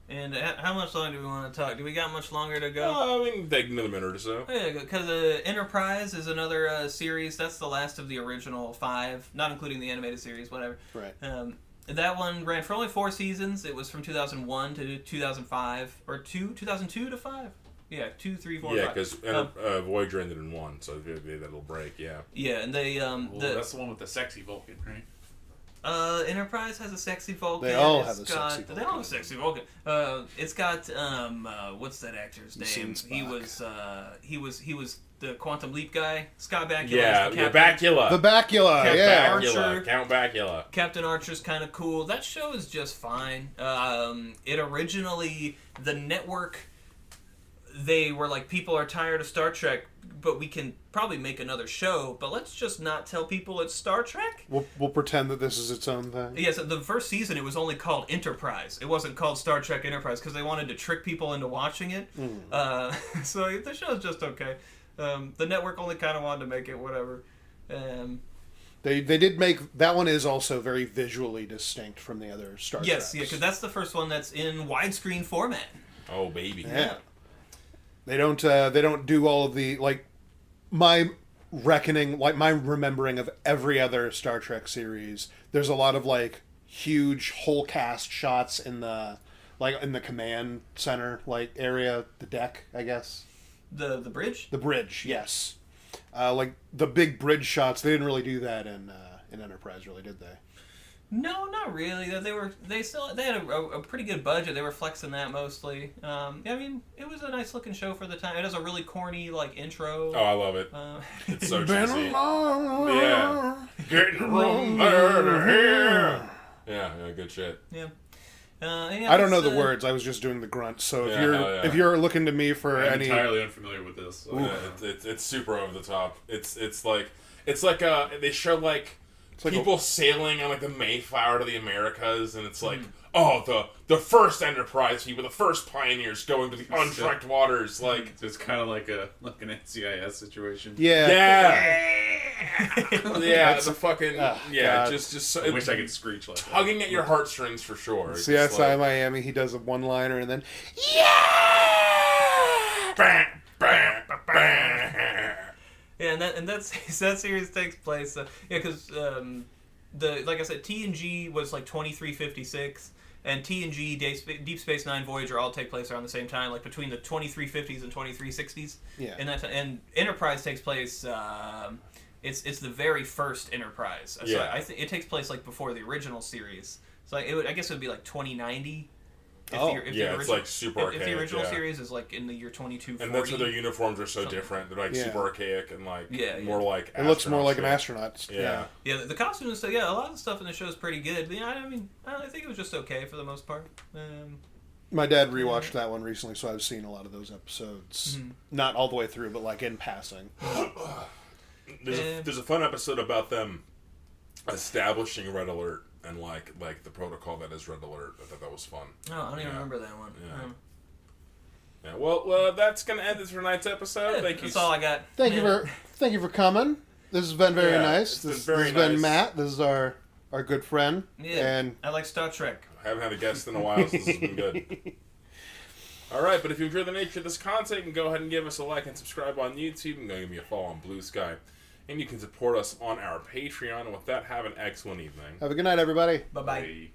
Speaker 4: And how much longer do we want to talk? Do we got much longer to go?
Speaker 1: I mean, take another minute or so.
Speaker 4: Oh, yeah, because Enterprise is another series. That's the last of the original 5, not including the animated series, whatever.
Speaker 2: Right.
Speaker 4: That one ran for only 4 seasons. It was from 2001 to 2005, or 2002 to 5. Yeah, 2, 3, 4, 5.
Speaker 1: Yeah, because Voyager ended in 1, so they had that little break. Yeah.
Speaker 4: Yeah, and they
Speaker 3: that's the one with the sexy Vulcan, right?
Speaker 4: Enterprise has a sexy Vulcan.
Speaker 2: They all have a sexy Vulcan.
Speaker 4: They all have a sexy Vulcan. It's got what's that actor's name? He was the Quantum Leap guy. Scott Bakula.
Speaker 1: Yeah,
Speaker 4: the
Speaker 1: Bakula.
Speaker 2: The Bakula,
Speaker 4: Captain
Speaker 2: yeah.
Speaker 4: Archer.
Speaker 1: Count Bakula.
Speaker 4: Captain Archer's kind of cool. That show is just fine. It originally, the network, they were like, people are tired of Star Trek, but we can probably make another show, but let's just not tell people it's Star Trek.
Speaker 2: We'll pretend that this is its own thing.
Speaker 4: Yeah, so the first season, it was only called Enterprise. It wasn't called Star Trek Enterprise, because they wanted to trick people into watching it. So the show's just okay. The network only kind of wanted to make it whatever.
Speaker 2: They did make... That one is also very visually distinct from the other Star Treks.
Speaker 4: Yes, yeah, because that's the first one that's in widescreen format.
Speaker 1: Oh, baby.
Speaker 2: Yeah. They don't do all of the, like, my reckoning, like, my remembering of every other Star Trek series, there's a lot of, like, huge whole cast shots in the, like, in the command center, like, area, the deck, I guess.
Speaker 4: The bridge?
Speaker 2: The bridge, yes. Like, the big bridge shots, they didn't really do that in Enterprise, really, did they?
Speaker 4: No, not really. They had a pretty good budget. They were flexing that mostly. I mean, it was a nice looking show for the time. It has a really corny like intro.
Speaker 1: Oh, I love it. It's so
Speaker 2: Been
Speaker 1: cheesy.
Speaker 2: along.
Speaker 1: Yeah. Getting from there to here. Yeah, good shit.
Speaker 4: Yeah.
Speaker 2: I don't know the words. I was just doing the grunt. So if you're looking to me for
Speaker 3: I'm
Speaker 2: any,
Speaker 3: entirely unfamiliar with this. So.
Speaker 1: Yeah, it's super over the top. It's like they show like people sailing on like the Mayflower to the Americas, and it's like the first Enterprise people, the first pioneers going to the untrekked waters. Like
Speaker 3: it's kind of like an NCIS situation.
Speaker 2: yeah.
Speaker 1: The fucking
Speaker 2: God.
Speaker 1: just so,
Speaker 3: I wish I could screech like
Speaker 1: tugging at your heartstrings for sure.
Speaker 2: CSI Miami, he does a one-liner and then
Speaker 1: Bang, bang, bang.
Speaker 4: Yeah, and that series takes place. Because like I said, TNG was like 2356, and TNG, Deep Space Nine, Voyager all take place around the same time, like between the 2350s and 2360s.
Speaker 2: Yeah.
Speaker 4: And Enterprise takes place. It's the very first Enterprise. So
Speaker 1: Yeah.
Speaker 4: I think it takes place like before the original series. So I guess it would be like 2090.
Speaker 1: It's like super archaic.
Speaker 4: If the original series is like in the year 2240.
Speaker 1: And that's why their uniforms are so different. They're like super archaic and like more like
Speaker 2: it looks more like an astronaut.
Speaker 1: Yeah.
Speaker 4: Yeah, the costumes. So yeah, a lot of the stuff in the show is pretty good. But, I mean, I think it was just okay for the most part.
Speaker 2: My dad rewatched that one recently, so I've seen a lot of those episodes. Not all the way through, but like in passing.
Speaker 1: There's a fun episode about them establishing Red Alert and like the protocol that is Red Alert. I thought that was fun.
Speaker 4: Oh, I don't even remember that one.
Speaker 1: Yeah. Well, that's gonna end this for tonight's episode. Thank you.
Speaker 4: That's all I got.
Speaker 2: Thank you for coming. This has been very nice. This has been Matt. This is our good friend.
Speaker 4: Yeah.
Speaker 2: And
Speaker 4: I like Star Trek.
Speaker 1: I haven't had a guest in a while, so this has been good. All right, but if you enjoy the nature of this content, you can go ahead and give us a like and subscribe on YouTube, and go give me a follow on Blue Sky. And you can support us on our Patreon. And with that, have an excellent evening.
Speaker 2: Have a good night, everybody.
Speaker 4: Bye-bye.
Speaker 3: Bye.